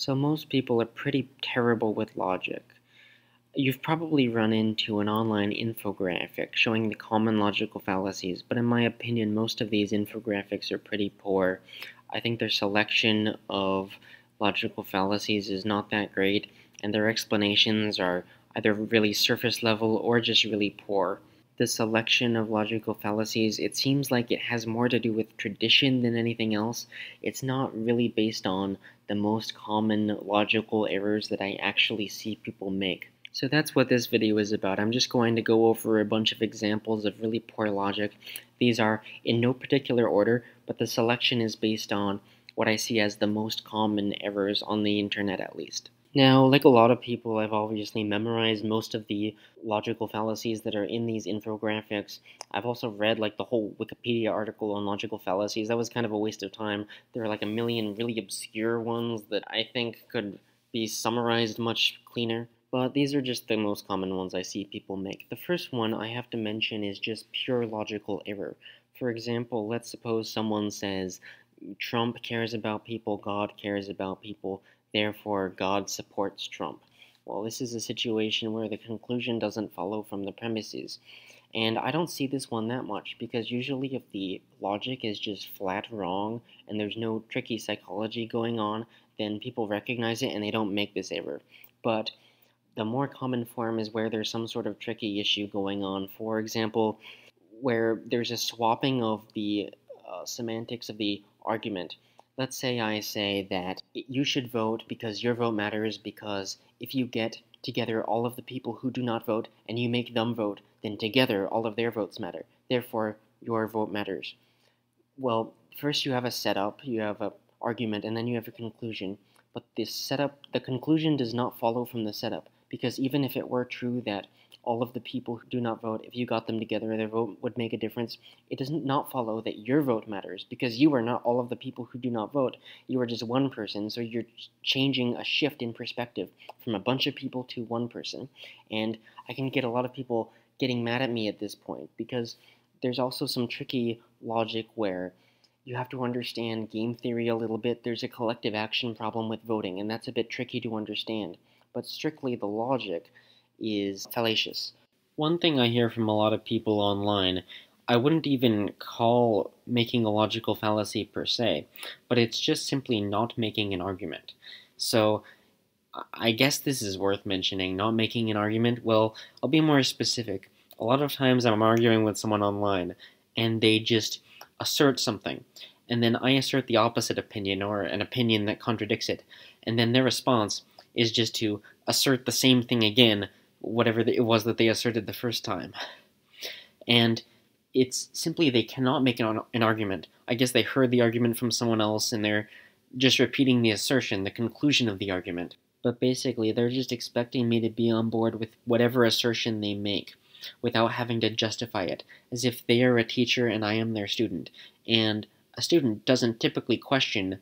So most people are pretty terrible with logic. You've probably run into an online infographic showing the common logical fallacies, but in my opinion, most of these infographics are pretty poor. I think their selection of logical fallacies is not that great, and their explanations are either really surface level or just really poor. The selection of logical fallacies, it seems like it has more to do with tradition than anything else. It's not really based on the most common logical errors that I actually see people make. So that's what this video is about. I'm just going to go over a bunch of examples of really poor logic. These are in no particular order, but the selection is based on what I see as the most common errors on the internet at least. Now, like a lot of people, I've obviously memorized most of the logical fallacies that are in these infographics. I've also read like the whole Wikipedia article on logical fallacies. That was kind of a waste of time. There are like a million really obscure ones that I think could be summarized much cleaner. But these are just the most common ones I see people make. The first one I have to mention is just pure logical error. For example, let's suppose someone says, Trump cares about people, God cares about people, therefore God supports Trump. Well, this is a situation where the conclusion doesn't follow from the premises. And I don't see this one that much, because usually if the logic is just flat wrong and there's no tricky psychology going on, then people recognize it and they don't make this error. But the more common form is where there's some sort of tricky issue going on. For example, where there's a swapping of the semantics of the argument. Let's say I say that you should vote because your vote matters, because if you get together all of the people who do not vote and you make them vote, then together all of their votes matter. Therefore, your vote matters. Well, first you have a setup, you have an argument, and then you have a conclusion. But this setup, the conclusion does not follow from the setup, because even if it were true that all of the people who do not vote, if you got them together, their vote would make a difference, it does not follow that your vote matters, because you are not all of the people who do not vote. You are just one person, so you're changing a shift in perspective from a bunch of people to one person. And I can get a lot of people getting mad at me at this point, because there's also some tricky logic where you have to understand game theory a little bit. There's a collective action problem with voting, and that's a bit tricky to understand. But strictly the logic is fallacious. One thing I hear from a lot of people online, I wouldn't even call making a logical fallacy per se, but it's just simply not making an argument. So I guess this is worth mentioning, not making an argument. Well, I'll be more specific. A lot of times I'm arguing with someone online, and they just assert something, and then I assert the opposite opinion, or an opinion that contradicts it, and then their response is just to assert the same thing again, whatever it was that they asserted the first time. And it's simply they cannot make an argument. I guess they heard the argument from someone else, and they're just repeating the assertion, the conclusion of the argument. But basically, they're just expecting me to be on board with whatever assertion they make, without having to justify it, as if they are a teacher and I am their student. And a student doesn't typically question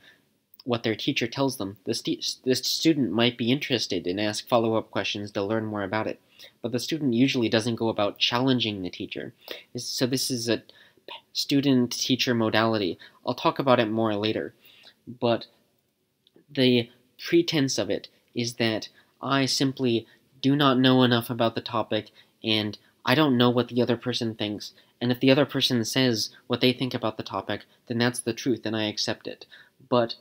what their teacher tells them. The student might be interested and ask follow-up questions to learn more about it, but the student usually doesn't go about challenging the teacher. So this is a student-teacher modality. I'll talk about it more later, but the pretense of it is that I simply do not know enough about the topic, and I don't know what the other person thinks, and if the other person says what they think about the topic, then that's the truth and I accept it. But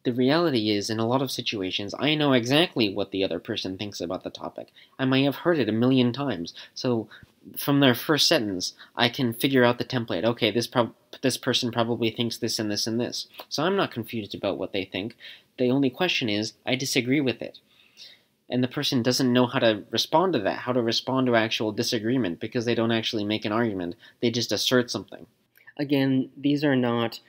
the reality is, in a lot of situations, I know exactly what the other person thinks about the topic. I might have heard it a million times, so from their first sentence, I can figure out the template. Okay, this person probably thinks this and this and this. So I'm not confused about what they think. The only question is, I disagree with it. And the person doesn't know how to respond to that, how to respond to actual disagreement, because they don't actually make an argument. They just assert something. Again, these are not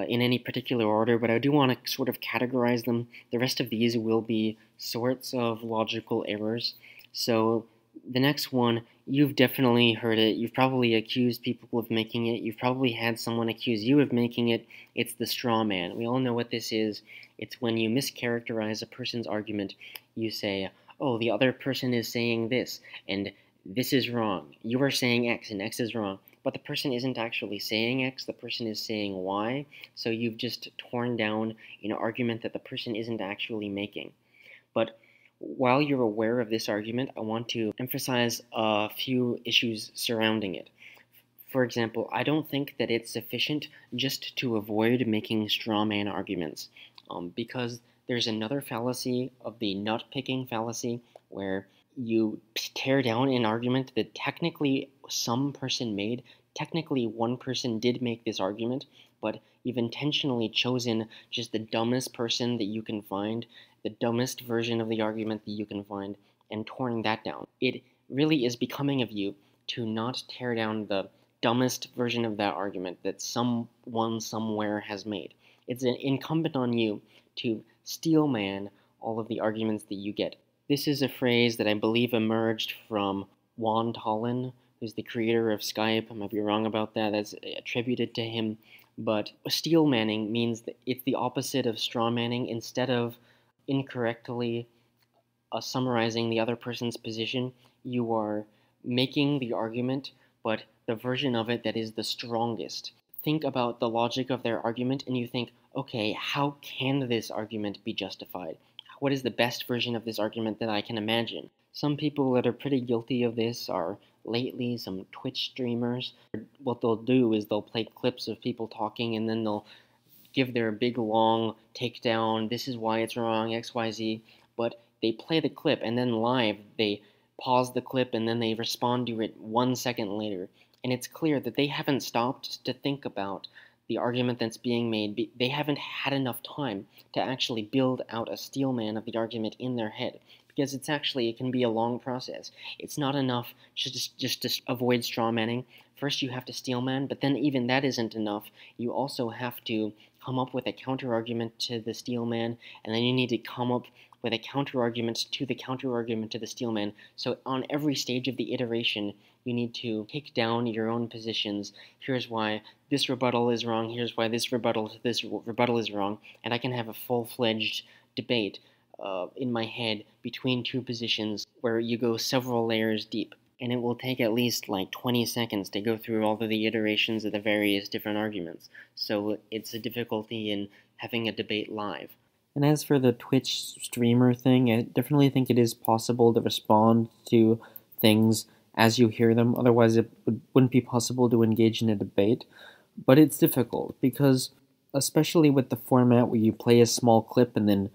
in any particular order, but I do want to sort of categorize them. The rest of these will be sorts of logical errors. So the next one, you've definitely heard it. You've probably accused people of making it. You've probably had someone accuse you of making it. It's the straw man. We all know what this is. It's when you mischaracterize a person's argument. You say, oh, the other person is saying this, and this is wrong. You are saying X, and X is wrong. but the person isn't actually saying X, the person is saying Y, so you've just torn down an argument that the person isn't actually making. But while you're aware of this argument, I want to emphasize a few issues surrounding it. For example, I don't think that it's sufficient just to avoid making straw man arguments, because there's another fallacy of the nut-picking fallacy, where you tear down an argument that technically some person made. Technically, one person did make this argument, but you've intentionally chosen just the dumbest person that you can find, the dumbest version of the argument that you can find, and torn that down. It really is becoming of you to not tear down the dumbest version of that argument that someone somewhere has made. It's incumbent on you to steelman all of the arguments that you get. This is a phrase that I believe emerged from Juan Tallinn, who's the creator of Skype. I might be wrong about that. That's attributed to him. But steelmanning means that it's the opposite of strawmanning. Instead of incorrectly summarizing the other person's position, you are making the argument, but the version of it that is the strongest. Think about the logic of their argument and you think, okay, how can this argument be justified? What is the best version of this argument that I can imagine? Some people that are pretty guilty of this are lately some Twitch streamers. What they'll do is they'll play clips of people talking and then they'll give their big long takedown, this is why it's wrong, XYZ, but they play the clip and then live they pause the clip and then they respond to it 1 second later. And it's clear that they haven't stopped to think about the argument that's being made. They haven't had enough time to actually build out a steelman of the argument in their head. Because it can be a long process. It's not enough just to avoid strawmanning. First you have to steelman, but then even that isn't enough. You also have to come up with a counter-argument to the steelman, and then you need to come up with a counter-argument to the counter-argument to the steelman. So on every stage of the iteration, you need to take down your own positions. Here's why this rebuttal is wrong, here's why this rebuttal to this rebuttal is wrong, and I can have a full-fledged debate in my head between two positions where you go several layers deep. And it will take at least like 20 seconds to go through all of the iterations of the various different arguments. So it's a difficulty in having a debate live. And as for the Twitch streamer thing, I definitely think it is possible to respond to things as you hear them. Otherwise, it wouldn't be possible to engage in a debate. But it's difficult because, especially with the format where you play a small clip and then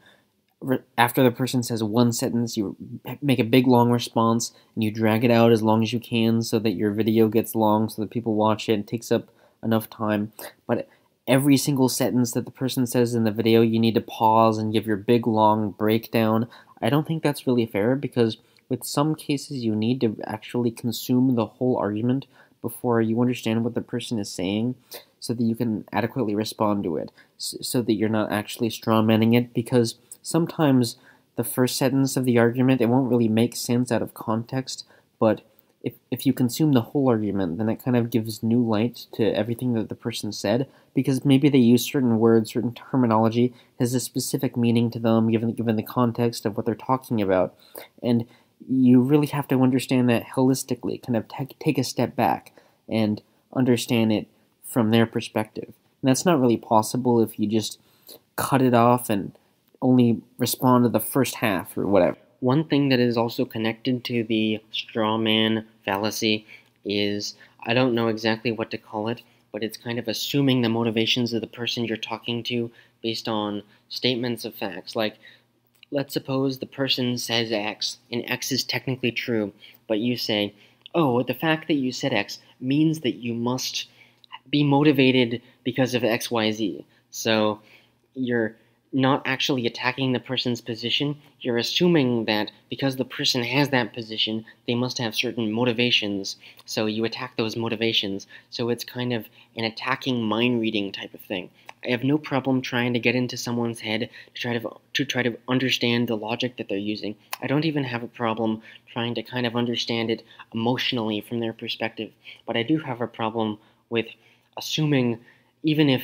after the person says one sentence, you make a big long response and you drag it out as long as you can so that your video gets long so that people watch it and takes up enough time. But every single sentence that the person says in the video, you need to pause and give your big long breakdown. I don't think that's really fair because with some cases you need to actually consume the whole argument before you understand what the person is saying so that you can adequately respond to it, so that you're not actually strawmanning it, because sometimes the first sentence of the argument, it won't really make sense out of context, but if you consume the whole argument, then it kind of gives new light to everything that the person said, because maybe they use certain words, certain terminology, has a specific meaning to them, given the context of what they're talking about, and you really have to understand that holistically, kind of take a step back and understand it from their perspective. And that's not really possible if you just cut it off and only respond to the first half or whatever. One thing that is also connected to the straw man fallacy is, I don't know exactly what to call it, but it's kind of assuming the motivations of the person you're talking to based on statements of facts. Like, let's suppose the person says X, and X is technically true, but you say, oh, the fact that you said X means that you must be motivated because of XYZ. So you're not actually attacking the person's position, you're assuming that because the person has that position, they must have certain motivations, so you attack those motivations. So it's kind of an attacking mind-reading type of thing. I have no problem trying to get into someone's head to try to understand the logic that they're using. I don't even have a problem trying to kind of understand it emotionally from their perspective, but I do have a problem with assuming, even if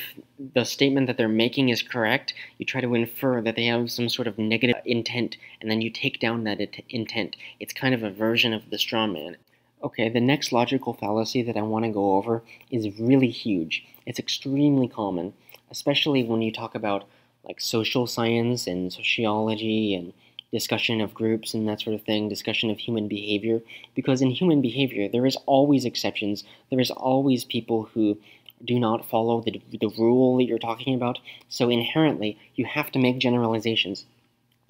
the statement that they're making is correct, you try to infer that they have some sort of negative intent, and then you take down that intent. It's kind of a version of the straw man. Okay, the next logical fallacy that I want to go over is really huge. It's extremely common, especially when you talk about like social science and sociology and discussion of groups and that sort of thing, discussion of human behavior. Because in human behavior, there is always exceptions. There is always people who do not follow the rule that you're talking about. So inherently, you have to make generalizations.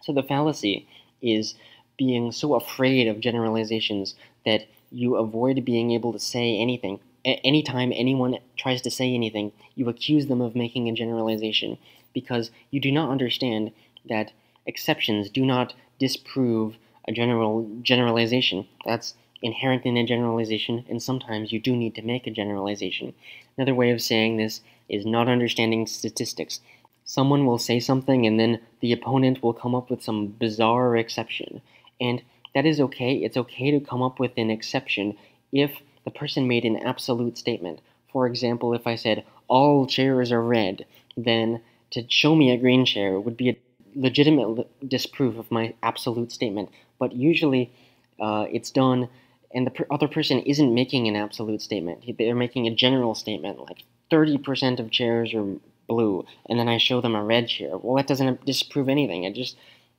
So the fallacy is being so afraid of generalizations that you avoid being able to say anything. Anytime anyone tries to say anything, you accuse them of making a generalization because you do not understand that exceptions do not disprove a generalization. That's inherent in a generalization, and sometimes you do need to make a generalization. Another way of saying this is not understanding statistics. Someone will say something and then the opponent will come up with some bizarre exception. And that is okay. It's okay to come up with an exception if the person made an absolute statement. For example, if I said, all chairs are red, then to show me a green chair would be a legitimate disproof of my absolute statement. But usually it's done, and the other person isn't making an absolute statement. They're making a general statement, like 30% of chairs are blue, and then I show them a red chair. Well, that doesn't disprove anything.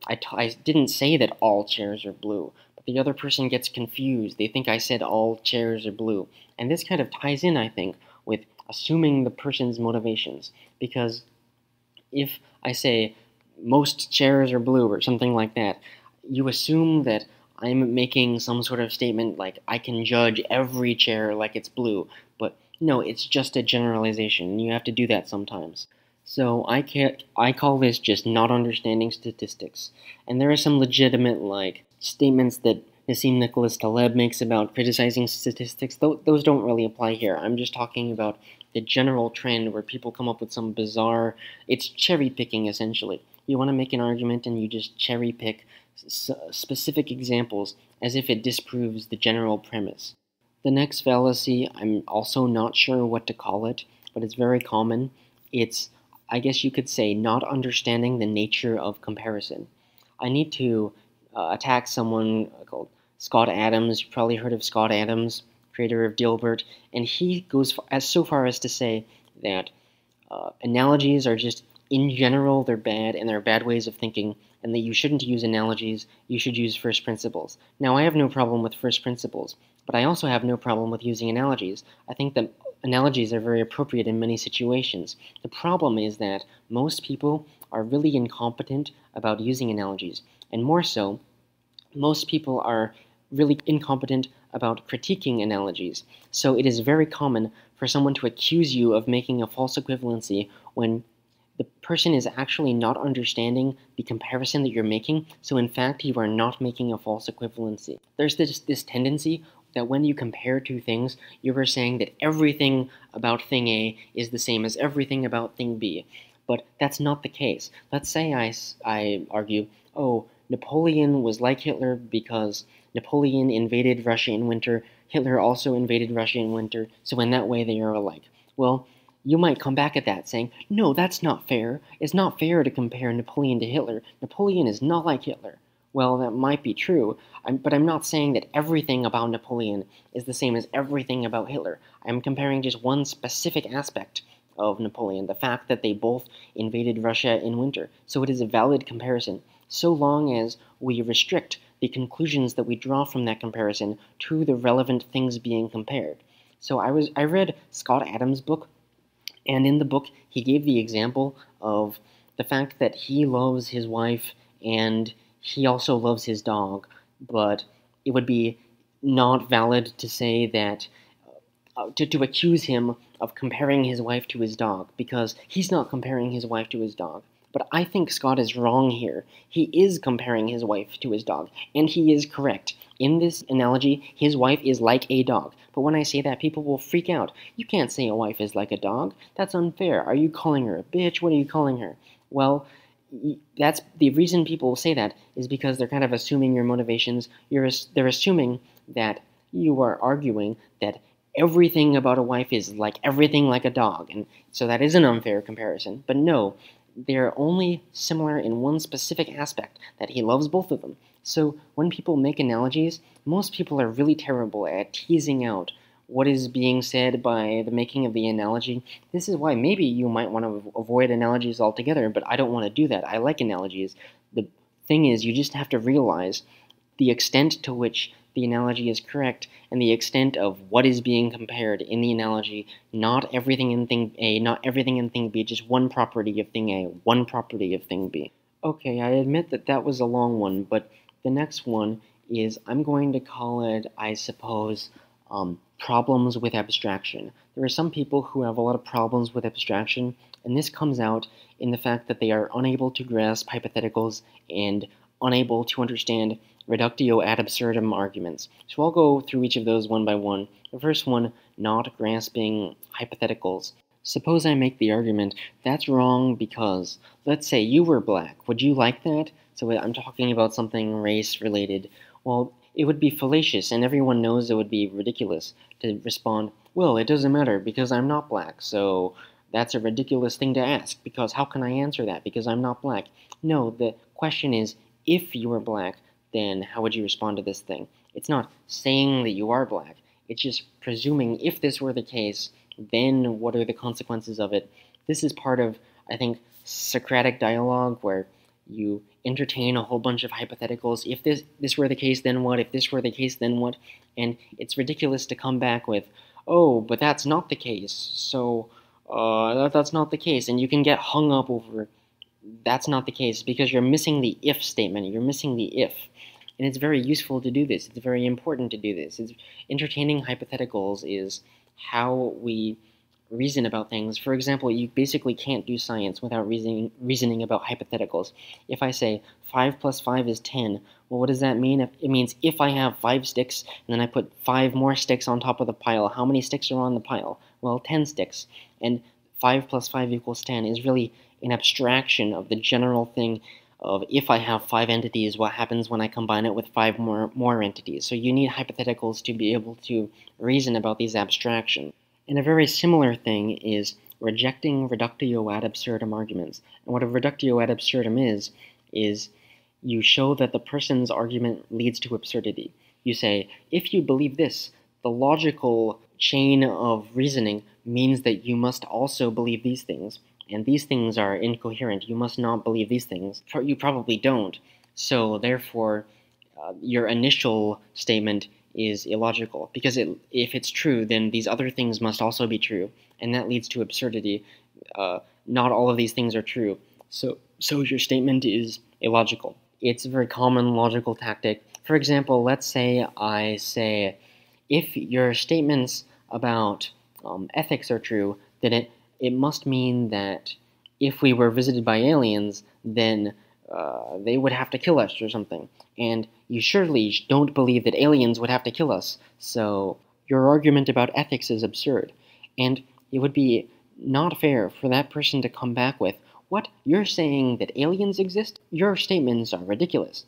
I didn't say that all chairs are blue, but the other person gets confused. They think I said all chairs are blue. And this kind of ties in, I think, with assuming the person's motivations. Because if I say most chairs are blue or something like that, you assume that I'm making some sort of statement like I can judge every chair like it's blue. But no, it's just a generalization. You have to do that sometimes. So I call this just not understanding statistics. And there are some legitimate like statements that Nassim Nicholas Taleb makes about criticizing statistics. Those don't really apply here. I'm just talking about the general trend where people come up with some bizarre, it's cherry picking essentially. You want to make an argument and you just cherry pick specific examples as if it disproves the general premise. The next fallacy, I'm also not sure what to call it, but it's very common. It's, I guess you could say, not understanding the nature of comparison. I need to attack someone called Scott Adams. You've probably heard of Scott Adams, creator of Dilbert, and he goes so far as to say that analogies are just, in general, they're bad, and they're bad ways of thinking, and that you shouldn't use analogies, you should use first principles. Now, I have no problem with first principles, but I also have no problem with using analogies. I think that analogies are very appropriate in many situations. The problem is that most people are really incompetent about using analogies, and more so, most people are really incompetent about critiquing analogies. So it is very common for someone to accuse you of making a false equivalency when the person is actually not understanding the comparison that you're making, so in fact you are not making a false equivalency. There's this tendency that when you compare two things, you are saying that everything about thing A is the same as everything about thing B. But that's not the case. Let's say I argue, oh, Napoleon was like Hitler because Napoleon invaded Russia in winter, Hitler also invaded Russia in winter, so in that way they are alike. Well, you might come back at that saying, no, that's not fair. It's not fair to compare Napoleon to Hitler. Napoleon is not like Hitler. Well, that might be true, but I'm not saying that everything about Napoleon is the same as everything about Hitler. I'm comparing just one specific aspect of Napoleon, the fact that they both invaded Russia in winter. So it is a valid comparison, so long as we restrict the conclusions that we draw from that comparison to the relevant things being compared. So I read Scott Adams' book, and in the book he gave the example of the fact that he loves his wife and he also loves his dog, but it would be not valid to say that to accuse him of comparing his wife to his dog, because he's not comparing his wife to his dog. But I think Scott is wrong here. He is comparing his wife to his dog, and he is correct. In this analogy, his wife is like a dog. But when I say that, people will freak out. You can't say a wife is like a dog. That's unfair. Are you calling her a bitch? What are you calling her? Well, that's the reason people say that is because they're kind of assuming your motivations. They're assuming that you are arguing that everything about a wife is like everything like a dog, and so that is an unfair comparison. But no, they're only similar in one specific aspect, that he loves both of them. So when people make analogies, most people are really terrible at teasing out what is being said by the making of the analogy. This is why maybe you might want to avoid analogies altogether, but I don't want to do that. I like analogies. The thing is, you just have to realize the extent to which the analogy is correct and the extent of what is being compared in the analogy. Not everything in thing A, not everything in thing B, just one property of thing A, one property of thing B. Okay, I admit that that was a long one, but the next one is, I'm going to call it, I suppose, problems with abstraction. There are some people who have a lot of problems with abstraction, and this comes out in the fact that they are unable to grasp hypotheticals and unable to understand reductio ad absurdum arguments. So I'll go through each of those one by one. The first one, not grasping hypotheticals. Suppose I make the argument, that's wrong because, let's say you were black. Would you like that? So I'm talking about something race-related. Well, it would be fallacious, and everyone knows it would be ridiculous to respond, well, it doesn't matter because I'm not black, so that's a ridiculous thing to ask, because how can I answer that? Because I'm not black. No, the question is, if you were black, then how would you respond to this thing? It's not saying that you are black. It's just presuming if this were the case, then what are the consequences of it? This is part of, I think, Socratic dialogue, where you entertain a whole bunch of hypotheticals. If this were the case, then what? If this were the case, then what? And it's ridiculous to come back with, oh, but that's not the case, so that's not the case. And you can get hung up over that's not the case because you're missing the if statement. You're missing the if. And it's very useful to do this. It's very important to do this. Entertaining hypotheticals is how we reason about things. For example, you basically can't do science without reasoning about hypotheticals. If I say 5 plus 5 is 10, well, what does that mean? It means if I have 5 sticks and then I put 5 more sticks on top of the pile, how many sticks are on the pile? Well, 10 sticks. And 5 plus 5 equals 10 is really an abstraction of the general thing of if I have 5 entities, what happens when I combine it with 5 more entities. So you need hypotheticals to be able to reason about these abstractions. And a very similar thing is rejecting reductio ad absurdum arguments. And what a reductio ad absurdum is you show that the person's argument leads to absurdity. You say, if you believe this, the logical chain of reasoning means that you must also believe these things. And these things are incoherent. You must not believe these things. You probably don't. So therefore, your initial statement is illogical. Because if it's true, then these other things must also be true. And that leads to absurdity. Not all of these things are true. So your statement is illogical. It's a very common logical tactic. For example, let's say I say, if your statements about ethics are true, then it must mean that if we were visited by aliens, then they would have to kill us or something. And you surely don't believe that aliens would have to kill us, so your argument about ethics is absurd. And it would be not fair for that person to come back with, what, you're saying that aliens exist? Your statements are ridiculous.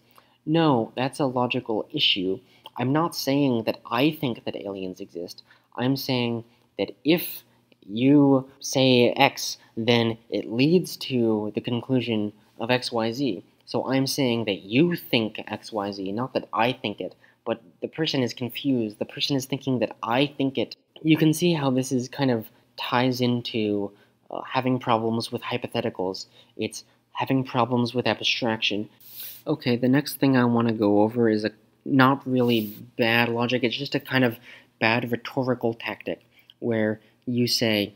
No, that's a logical issue. I'm not saying that I think that aliens exist. I'm saying that if you say X, then it leads to the conclusion of XYZ. So I'm saying that you think XYZ, not that I think it, but the person is confused. The person is thinking that I think it. You can see how this is kind of ties into having problems with hypotheticals. It's having problems with abstraction. Okay, the next thing I want to go over is a not really bad logic. It's just a kind of bad rhetorical tactic where you say,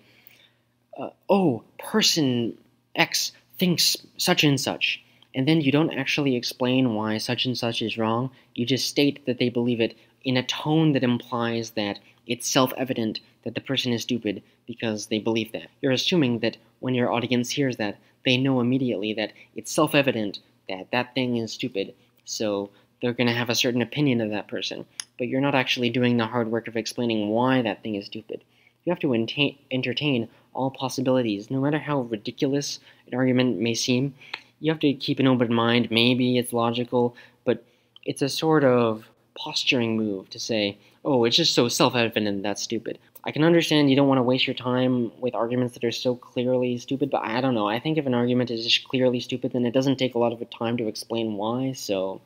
oh, person X thinks such and such, and then you don't actually explain why such and such is wrong. You just state that they believe it in a tone that implies that it's self-evident that the person is stupid because they believe that. You're assuming that when your audience hears that, they know immediately that it's self-evident that that thing is stupid, so they're going to have a certain opinion of that person. But you're not actually doing the hard work of explaining why that thing is stupid. You have to entertain all possibilities, no matter how ridiculous an argument may seem. You have to keep an open mind. Maybe it's logical, but it's a sort of posturing move to say, oh, it's just so self-evident that's stupid. I can understand you don't want to waste your time with arguments that are so clearly stupid, but I don't know. I think if an argument is just clearly stupid, then it doesn't take a lot of time to explain why, so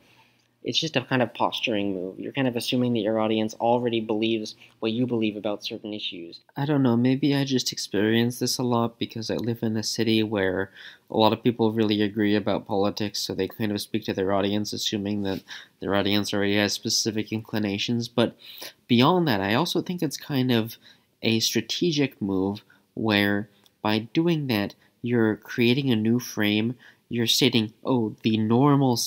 it's just a kind of posturing move. You're kind of assuming that your audience already believes what you believe about certain issues. I don't know, maybe I just experience this a lot because I live in a city where a lot of people really agree about politics, so they kind of speak to their audience assuming that their audience already has specific inclinations. But beyond that, I also think it's kind of a strategic move where by doing that, you're creating a new frame. You're stating, oh, the normal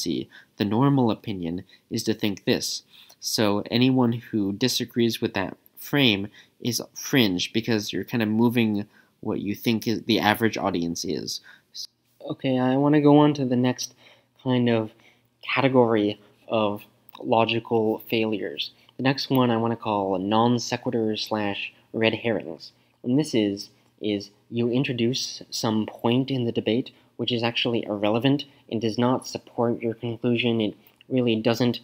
opinion is to think this. So anyone who disagrees with that frame is fringe because you're kind of moving what you think is the average audience is. Okay, I want to go on to the next kind of category of logical failures. The next one I want to call non sequiturs slash red herrings. And this is you introduce some point in the debate which is actually irrelevant and does not support your conclusion. It really doesn't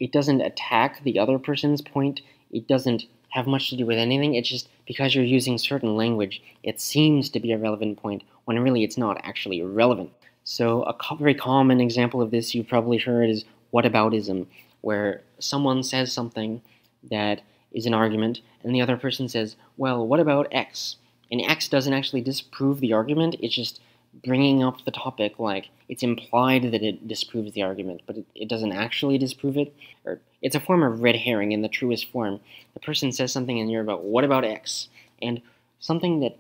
attack the other person's point. It doesn't have much to do with anything. It's just because you're using certain language, it seems to be a relevant point when really it's not actually relevant. So a very common example of this you've probably heard is whataboutism, where someone says something that is an argument, and the other person says, well, what about X? And X doesn't actually disprove the argument, it's just bringing up the topic like it's implied that it disproves the argument, but it doesn't actually disprove it. Or it's a form of red herring in the truest form. The person says something and you're about, what about X? And something that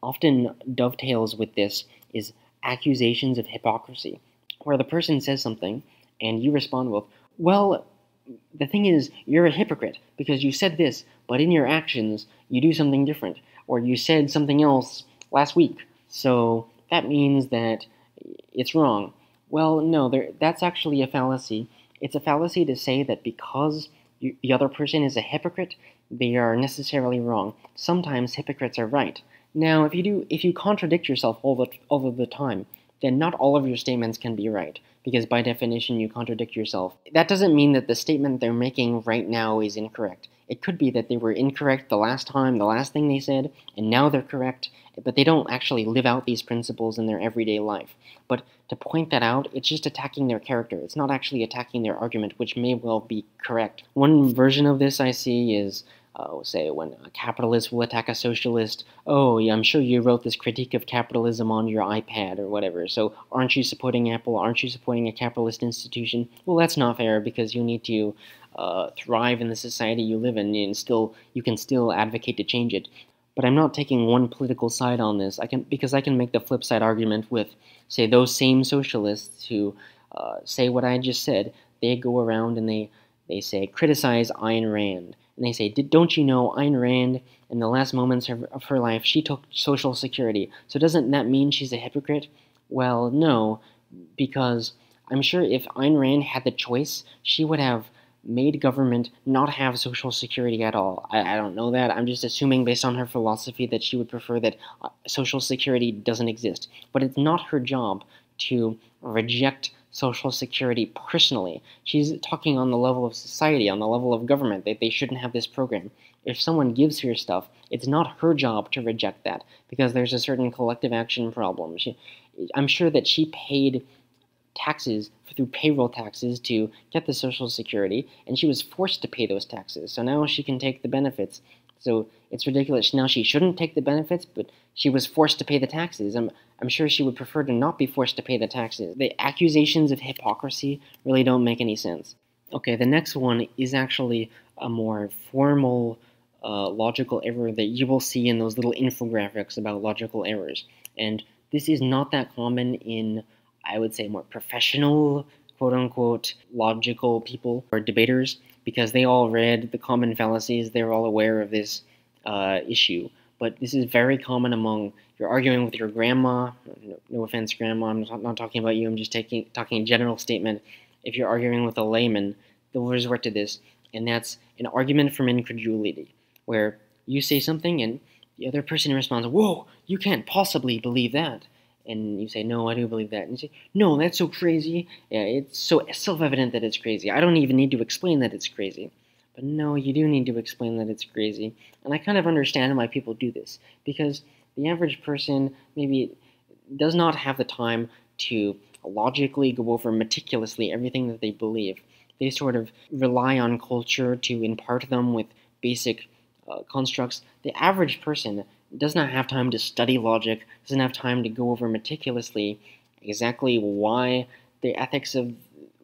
often dovetails with this is accusations of hypocrisy, where the person says something and you respond with, well, the thing is, you're a hypocrite because you said this, but in your actions, you do something different, or you said something else last week, so that means that it's wrong. Well, no, that's actually a fallacy. It's a fallacy to say that because the other person is a hypocrite, they are necessarily wrong. Sometimes hypocrites are right. Now, if you contradict yourself all of the time, then not all of your statements can be right, because by definition you contradict yourself. That doesn't mean that the statement they're making right now is incorrect. It could be that they were incorrect the last thing they said, and now they're correct, but they don't actually live out these principles in their everyday life. But to point that out, it's just attacking their character. It's not actually attacking their argument, which may well be correct. One version of this I see is say when a capitalist will attack a socialist, oh, yeah, I'm sure you wrote this critique of capitalism on your iPad or whatever, so aren't you supporting Apple? Aren't you supporting a capitalist institution? Well, that's not fair because you need to thrive in the society you live in, and you can still advocate to change it. But I'm not taking one political side on this. Because I can make the flip side argument with, say, those same socialists who say what I just said. They go around and they say, criticize Ayn Rand. And they say, don't you know Ayn Rand, in the last moments of her life, she took Social Security. So doesn't that mean she's a hypocrite? Well, no, because I'm sure if Ayn Rand had the choice, she would have made government not have Social Security at all. I don't know that. I'm just assuming based on her philosophy that she would prefer that Social Security doesn't exist. But it's not her job to reject Social Security personally. She's talking on the level of society, on the level of government, that they shouldn't have this program. If someone gives her stuff, it's not her job to reject that, because there's a certain collective action problem. I'm sure that she paid taxes through payroll taxes to get the Social Security, and she was forced to pay those taxes. So now she can take the benefits. So it's ridiculous. Now she shouldn't take the benefits, but she was forced to pay the taxes. I'm sure she would prefer to not be forced to pay the taxes. The accusations of hypocrisy really don't make any sense. Okay, the next one is actually a more formal logical error that you will see in those little infographics about logical errors. And this is not that common in, I would say, more professional, quote-unquote, logical people or debaters, because they all read the common fallacies, they're all aware of this issue. But this is very common among, you're arguing with your grandma, no offense, grandma, I'm not talking about you, I'm just talking a general statement. If you're arguing with a layman, they'll resort to this, and that's an argument from incredulity, where you say something and the other person responds, whoa, you can't possibly believe that. And you say, no, I do believe that. And you say, no, that's so crazy. Yeah, it's so self-evident that it's crazy. I don't even need to explain that it's crazy. But no, you do need to explain that it's crazy. And I kind of understand why people do this, because the average person maybe does not have the time to logically go over meticulously everything that they believe. They sort of rely on culture to impart them with basic constructs. The average person does not have time to study logic, doesn't have time to go over meticulously exactly why the ethics of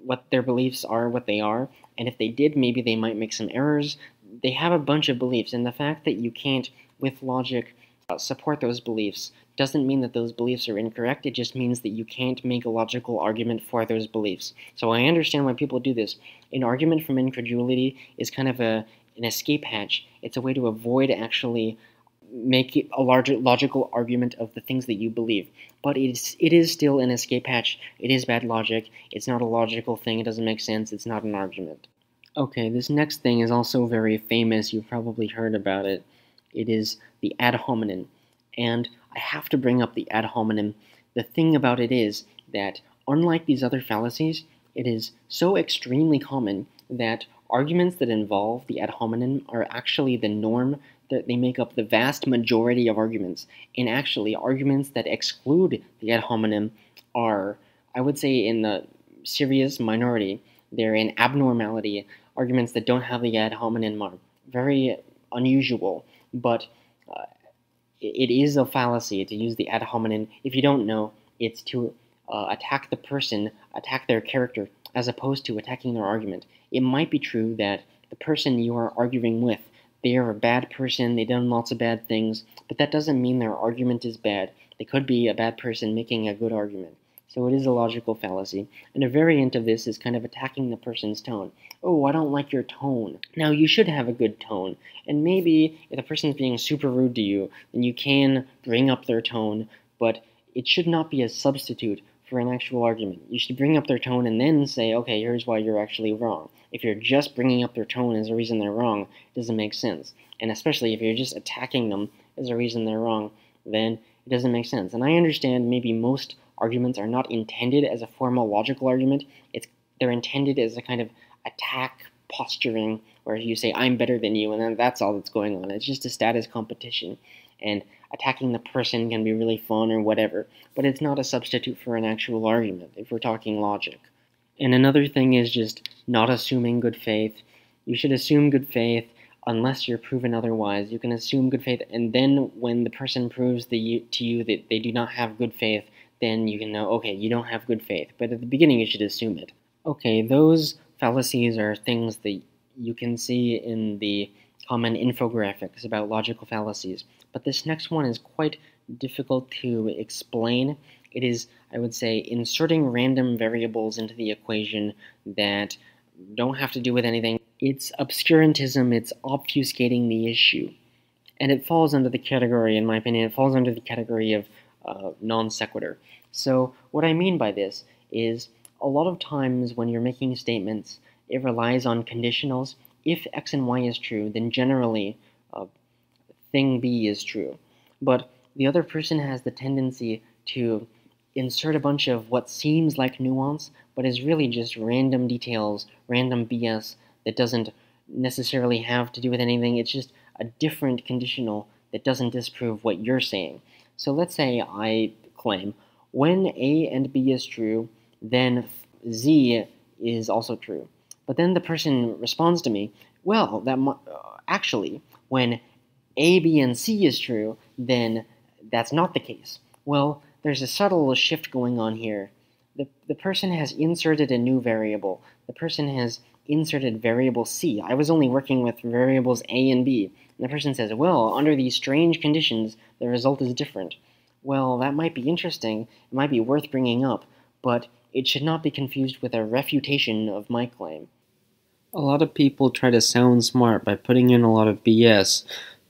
what their beliefs are what they are, and if they did, maybe they might make some errors. They have a bunch of beliefs, and the fact that you can't, with logic, support those beliefs doesn't mean that those beliefs are incorrect. It just means that you can't make a logical argument for those beliefs. So I understand why people do this. An argument from incredulity is kind of an escape hatch. It's a way to avoid actually make a larger logical argument of the things that you believe. But it is still an escape hatch. It is bad logic. It's not a logical thing. It doesn't make sense. It's not an argument. Okay, this next thing is also very famous. You've probably heard about it. It is the ad hominem. And I have to bring up the ad hominem. The thing about it is that, unlike these other fallacies, it is so extremely common that arguments that involve the ad hominem are actually the norm, that they make up the vast majority of arguments. And actually, arguments that exclude the ad hominem are, I would say, in the serious minority. They're an abnormality. Arguments that don't have the ad hominem are very unusual, but it is a fallacy to use the ad hominem. If you don't know, it's to attack the person, attack their character, as opposed to attacking their argument. It might be true that the person you are arguing with, they are a bad person, they've done lots of bad things, but that doesn't mean their argument is bad. They could be a bad person making a good argument. So it is a logical fallacy. And a variant of this is kind of attacking the person's tone. Oh, I don't like your tone. Now, you should have a good tone. And maybe if the person's being super rude to you, then you can bring up their tone, but it should not be a substitute for an actual argument. You should bring up their tone and then say, okay, here's why you're actually wrong. If you're just bringing up their tone as a reason they're wrong, it doesn't make sense. And especially if you're just attacking them as a reason they're wrong, then it doesn't make sense. And I understand maybe most arguments are not intended as a formal logical argument. They're intended as a kind of attack posturing where you say, I'm better than you, and then that's all that's going on. It's just a status competition. And attacking the person can be really fun or whatever, but it's not a substitute for an actual argument if we're talking logic. And another thing is just not assuming good faith. You should assume good faith unless you're proven otherwise. You can assume good faith, and then when the person proves to you that they do not have good faith, then you can know, okay, you don't have good faith. But at the beginning, you should assume it. Okay, those fallacies are things that you can see in the common infographics about logical fallacies. But this next one is quite difficult to explain. It is, I would say, inserting random variables into the equation that don't have to do with anything. It's obscurantism, it's obfuscating the issue. And it falls under the category, in my opinion, it falls under the category of non sequitur. So what I mean by this is a lot of times when you're making statements, it relies on conditionals. If X and Y is true, then generally thing B is true. But the other person has the tendency to insert a bunch of what seems like nuance, but is really just random details, random BS that doesn't necessarily have to do with anything. It's just a different conditional that doesn't disprove what you're saying. So let's say I claim, when A and B is true, then Z is also true. But then the person responds to me, well, actually, when A, B, and C is true, then that's not the case. Well, there's a subtle shift going on here. The person has inserted a new variable. The person has inserted variable C. I was only working with variables A and B. And the person says, well, under these strange conditions, the result is different. Well, that might be interesting. It might be worth bringing up, but it should not be confused with a refutation of my claim. A lot of people try to sound smart by putting in a lot of BS,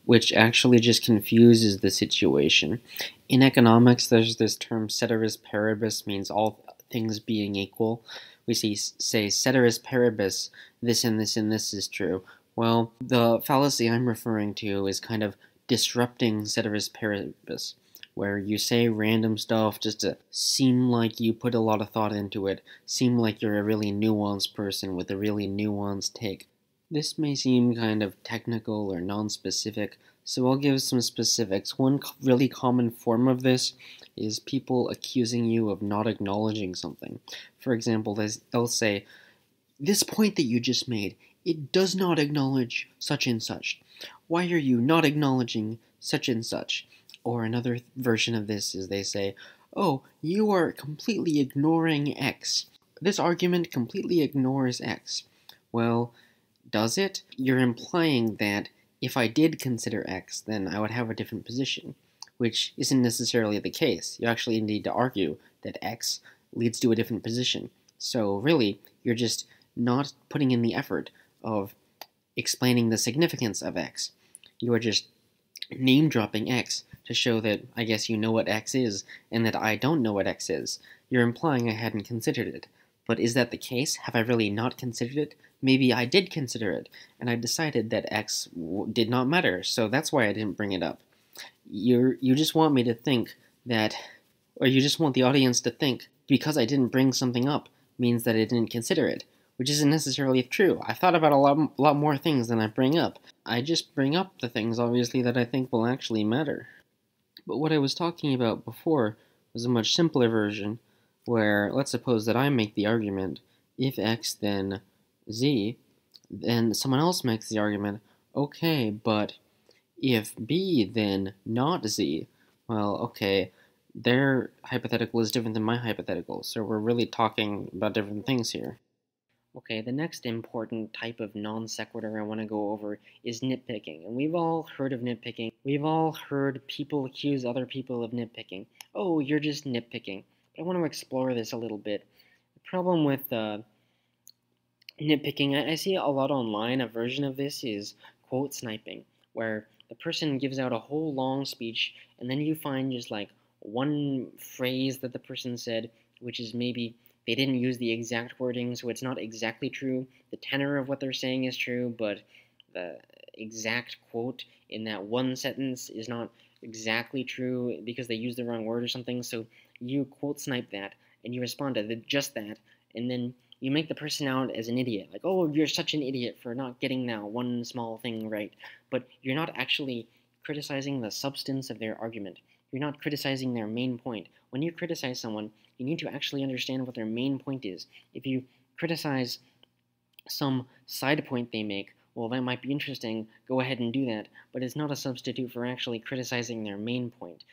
which actually just confuses the situation. In economics, there's this term ceteris paribus, means all things being equal. We say ceteris paribus, this and this and this is true. Well, the fallacy I'm referring to is kind of disrupting ceteris paribus, where you say random stuff just to seem like you put a lot of thought into it, seem like you're a really nuanced person with a really nuanced take. This may seem kind of technical or non-specific, so I'll give some specifics. One really common form of this is people accusing you of not acknowledging something. For example, they'll say, "This point that you just made, it does not acknowledge such and such. Why are you not acknowledging such and such?" Or another version of this is they say, "Oh, you are completely ignoring X. This argument completely ignores X." Well, does it? You're implying that if I did consider X, then I would have a different position, which isn't necessarily the case. You actually need to argue that X leads to a different position. So really, you're just not putting in the effort of explaining the significance of X. You are just name dropping X to show that I guess you know what X is and that I don't know what X is. You're implying I hadn't considered it. But is that the case? Have I really not considered it? Maybe I did consider it, and I decided that X did not matter, so that's why I didn't bring it up. You just want me to think that, or you just want the audience to think, because I didn't bring something up means that I didn't consider it, which isn't necessarily true. I thought about a lot more things than I bring up. I just bring up the things, obviously, that I think will actually matter. But what I was talking about before was a much simpler version, where let's suppose that I make the argument, if X then Z, then someone else makes the argument, okay, but if B then not Z, well, okay, their hypothetical is different than my hypothetical, so we're really talking about different things here. Okay, the next important type of non sequitur I want to go over is nitpicking. And we've all heard of nitpicking. We've all heard people accuse other people of nitpicking. Oh, you're just nitpicking. But I want to explore this a little bit. The problem with nitpicking, I see a lot online. A version of this is quote sniping, where the person gives out a whole long speech, and then you find just like one phrase that the person said, which is maybe they didn't use the exact wording, so it's not exactly true. The tenor of what they're saying is true, but the exact quote in that one sentence is not exactly true because they used the wrong word or something. So you quote snipe that, and you respond to just that, and then you make the person out as an idiot. Like, oh, you're such an idiot for not getting that one small thing right. But you're not actually criticizing the substance of their argument. You're not criticizing their main point. When you criticize someone, you need to actually understand what their main point is. If you criticize some side point they make, well, that might be interesting, go ahead and do that, but it's not a substitute for actually criticizing their main point.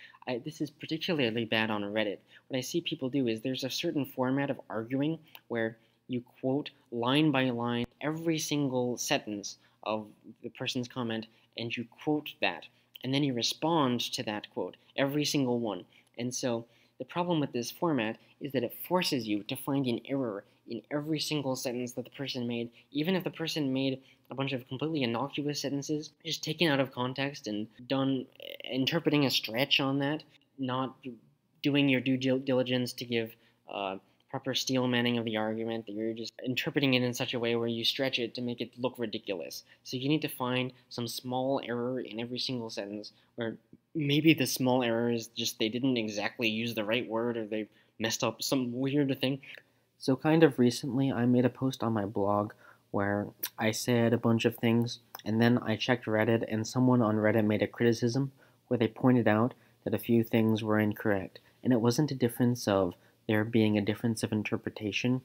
This is particularly bad on Reddit. What I see people do is there's a certain format of arguing where you quote line by line every single sentence of the person's comment, and you quote that, and then you respond to that quote, every single one. And so the problem with this format is that it forces you to find an error in every single sentence that the person made, even if the person made a bunch of completely innocuous sentences, just taken out of context and done interpreting a stretch on that, not doing your due diligence to give proper steel manning of the argument, that you're just interpreting it in such a way where you stretch it to make it look ridiculous. So you need to find some small error in every single sentence, where maybe the small error is just they didn't exactly use the right word, or they messed up some weird thing. So kind of recently, I made a post on my blog where I said a bunch of things, and then I checked Reddit, and someone on Reddit made a criticism where they pointed out that a few things were incorrect. And it wasn't a difference of there being a difference of interpretation.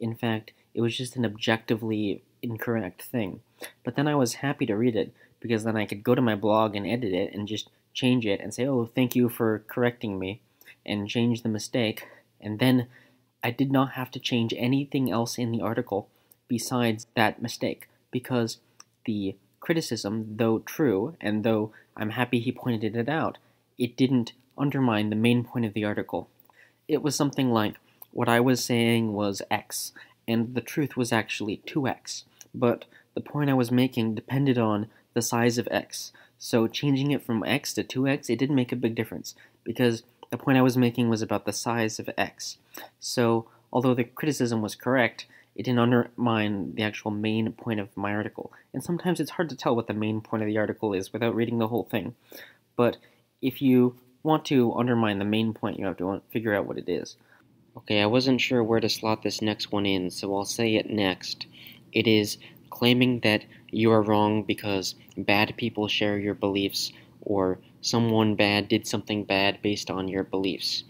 In fact, it was just an objectively incorrect thing. But then I was happy to read it, because then I could go to my blog and edit it and just change it and say, oh, thank you for correcting me, and change the mistake. And then I did not have to change anything else in the article besides that mistake, because the criticism, though true, and though I'm happy he pointed it out, it didn't undermine the main point of the article. It was something like, what I was saying was X, and the truth was actually 2X, but the point I was making depended on the size of X, so changing it from X to 2X, it didn't make a big difference, because the point I was making was about the size of X. So, although the criticism was correct, it didn't undermine the actual main point of my article. And sometimes it's hard to tell what the main point of the article is without reading the whole thing. But if you want to undermine the main point, you have to figure out what it is. Okay, I wasn't sure where to slot this next one in, so I'll say it next. It is claiming that you are wrong because bad people share your beliefs, or someone bad did something bad based on your beliefs.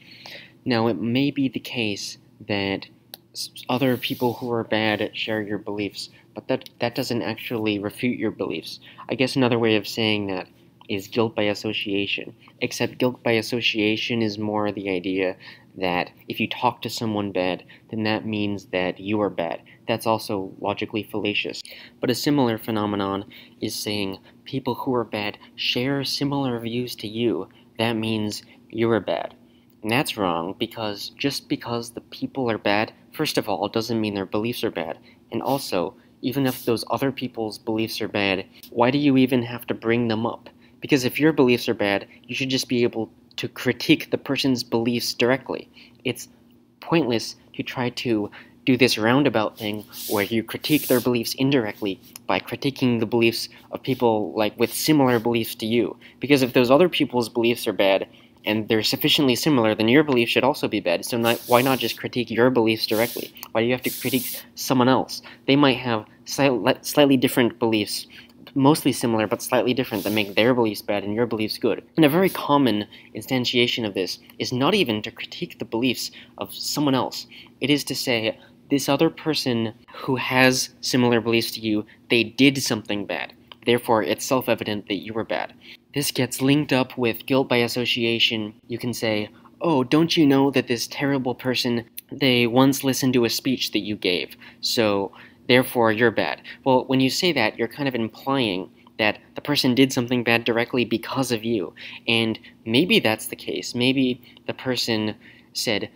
Now, it may be the case that other people who are bad share your beliefs, but that doesn't actually refute your beliefs. I guess another way of saying that is guilt by association, except guilt by association is more the idea that if you talk to someone bad, then that means that you are bad. That's also logically fallacious. But a similar phenomenon is saying people who are bad share similar views to you. That means you are bad. And that's wrong, because just because the people are bad, first of all, doesn't mean their beliefs are bad. And also, even if those other people's beliefs are bad, why do you even have to bring them up? Because if your beliefs are bad, you should just be able to critique the person's beliefs directly. It's pointless to try to do this roundabout thing where you critique their beliefs indirectly by critiquing the beliefs of people like with similar beliefs to you. Because if those other people's beliefs are bad, and they're sufficiently similar, then your beliefs should also be bad. So why not just critique your beliefs directly? Why do you have to critique someone else? They might have slightly different beliefs, mostly similar but slightly different, that make their beliefs bad and your beliefs good. And a very common instantiation of this is not even to critique the beliefs of someone else. It is to say, this other person who has similar beliefs to you, they did something bad. Therefore, it's self-evident that you were bad. This gets linked up with guilt by association. You can say, oh, don't you know that this terrible person, they once listened to a speech that you gave, so therefore you're bad. Well, when you say that, you're kind of implying that the person did something bad directly because of you. And maybe that's the case. Maybe the person said,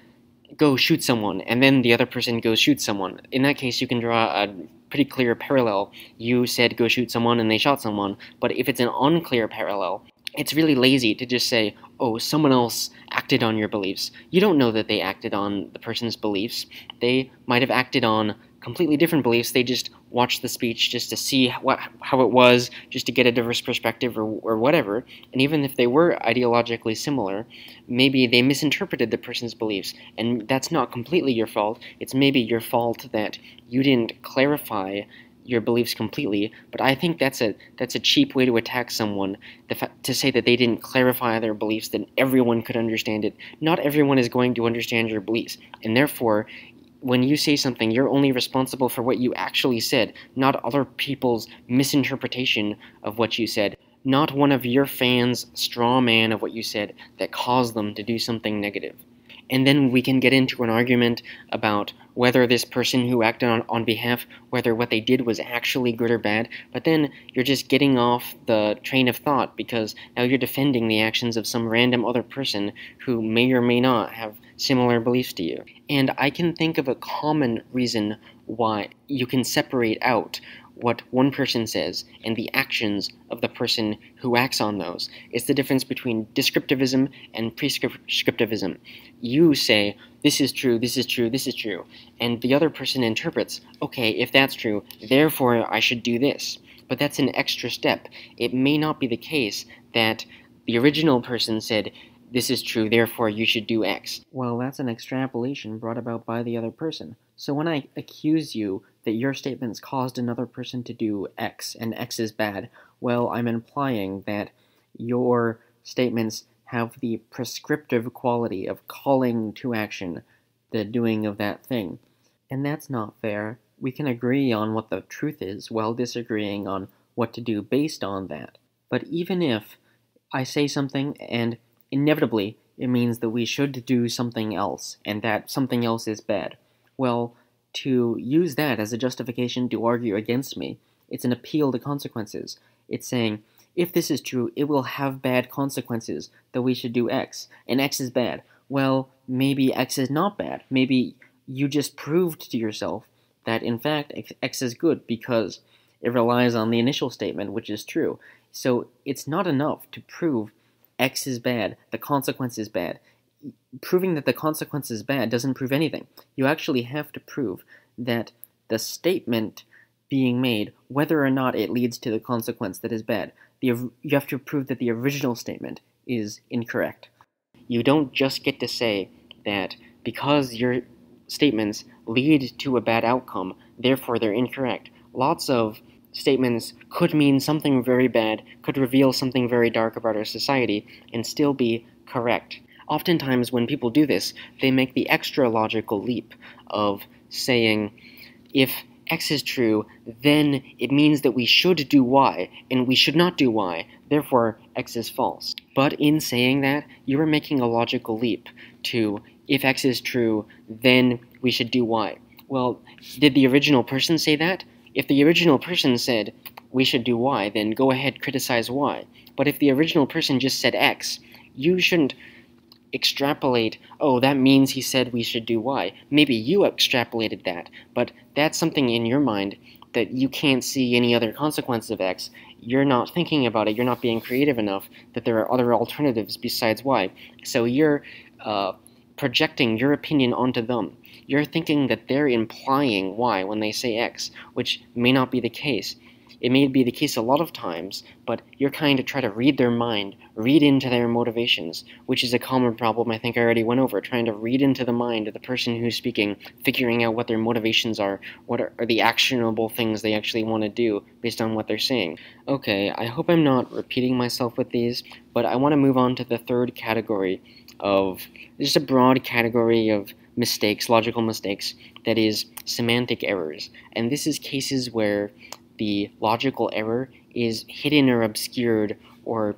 go shoot someone, and then the other person goes shoot someone. In that case, you can draw a pretty clear parallel. You said go shoot someone and they shot someone, but if it's an unclear parallel, it's really lazy to just say, oh, someone else acted on your beliefs. You don't know that they acted on the person's beliefs. They might have acted on completely different beliefs. They just watched the speech just to see how it was, just to get a diverse perspective or whatever. And even if they were ideologically similar, maybe they misinterpreted the person's beliefs. And that's not completely your fault. It's maybe your fault that you didn't clarify your beliefs completely, but I think that's a cheap way to attack someone, to say that they didn't clarify their beliefs, that everyone could understand it. Not everyone is going to understand your beliefs, and therefore, when you say something, you're only responsible for what you actually said, not other people's misinterpretation of what you said, not one of your fans' straw man of what you said that caused them to do something negative. And then we can get into an argument about whether this person who acted on behalf, whether what they did was actually good or bad, but then you're just getting off the train of thought, because now you're defending the actions of some random other person who may or may not have similar beliefs to you. And I can think of a common reason why you can separate out what one person says and the actions of the person who acts on those. It's the difference between descriptivism and prescriptivism. You say, this is true, this is true, this is true, and the other person interprets, okay, if that's true, therefore I should do this. But that's an extra step. It may not be the case that the original person said, this is true, therefore you should do X. Well, that's an extrapolation brought about by the other person. So when I accuse you that your statements caused another person to do X, and X is bad, well, I'm implying that your statements have the prescriptive quality of calling to action the doing of that thing. And that's not fair. We can agree on what the truth is while disagreeing on what to do based on that. But even if I say something and inevitably it means that we should do something else, and that something else is bad, well, to use that as a justification to argue against me, it's an appeal to consequences. It's saying, if this is true, it will have bad consequences, that we should do X, and X is bad. Well, maybe X is not bad. Maybe you just proved to yourself that, in fact, X is good because it relies on the initial statement, which is true. So it's not enough to prove X is bad, the consequence is bad. Proving that the consequence is bad doesn't prove anything. You actually have to prove that the statement being made, whether or not it leads to the consequence that is bad, you have to prove that the original statement is incorrect. You don't just get to say that because your statements lead to a bad outcome, therefore they're incorrect. lots of statements could mean something very bad, could reveal something very dark about our society, and still be correct. Oftentimes when people do this, they make the extra logical leap of saying, if X is true, then it means that we should do Y, and we should not do Y, therefore X is false. But in saying that, you are making a logical leap to, if X is true, then we should do Y. Well, did the original person say that? If the original person said, we should do Y, then go ahead, criticize Y. But if the original person just said X, you shouldn't extrapolate, oh, that means he said we should do Y. Maybe you extrapolated that, but that's something in your mind that you can't see any other consequence of X. You're not thinking about it, you're not being creative enough that there are other alternatives besides Y. So you're projecting your opinion onto them. You're thinking that they're implying Y when they say X, which may not be the case. It may be the case a lot of times, but you're trying to try to read their mind, read into their motivations, which is a common problem I think I already went over, trying to read into the mind of the person who's speaking, figuring out what their motivations are, what are the actionable things they actually want to do based on what they're saying. Okay, I hope I'm not repeating myself with these, but I want to move on to the third category of, just a broad category of mistakes, logical mistakes, that is semantic errors. And this is cases where the logical error is hidden or obscured or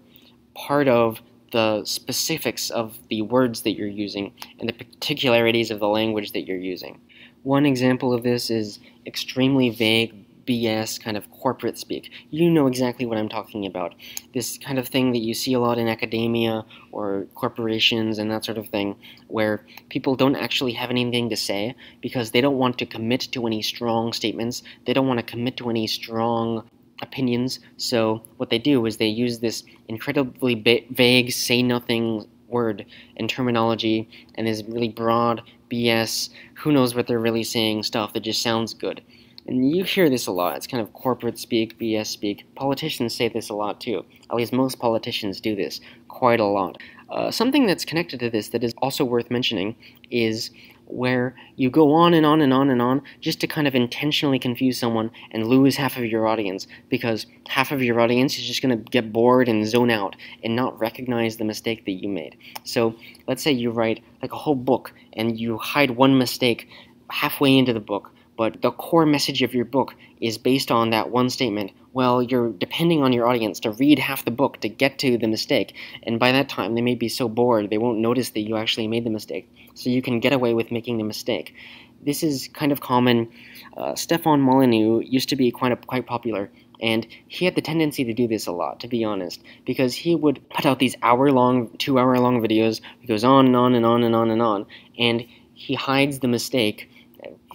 part of the specifics of the words that you're using and the particularities of the language that you're using. One example of this is extremely vague BS kind of corporate speak. You know exactly what I'm talking about. This kind of thing that you see a lot in academia or corporations and that sort of thing, where people don't actually have anything to say because they don't want to commit to any strong statements, they don't want to commit to any strong opinions, so what they do is they use this incredibly vague, say-nothing word and terminology and this really broad BS, who knows what they're really saying stuff that just sounds good. And you hear this a lot. It's kind of corporate speak, BS speak. Politicians say this a lot too. At least most politicians do this quite a lot. Something that's connected to this that is also worth mentioning is where you go on and on and on and on just to kind of intentionally confuse someone and lose half of your audience, because half of your audience is just going to get bored and zone out and not recognize the mistake that you made. So let's say you write like a whole book and you hide one mistake halfway into the book, but the core message of your book is based on that one statement. Well, you're depending on your audience to read half the book to get to the mistake, and by that time they may be so bored they won't notice that you actually made the mistake, so you can get away with making the mistake. This is kind of common. Stefan Molyneux used to be quite popular, and he had the tendency to do this a lot, to be honest, because he would put out these hour-long, 2-hour-long videos. He goes on and on and on and on and on, and he hides the mistake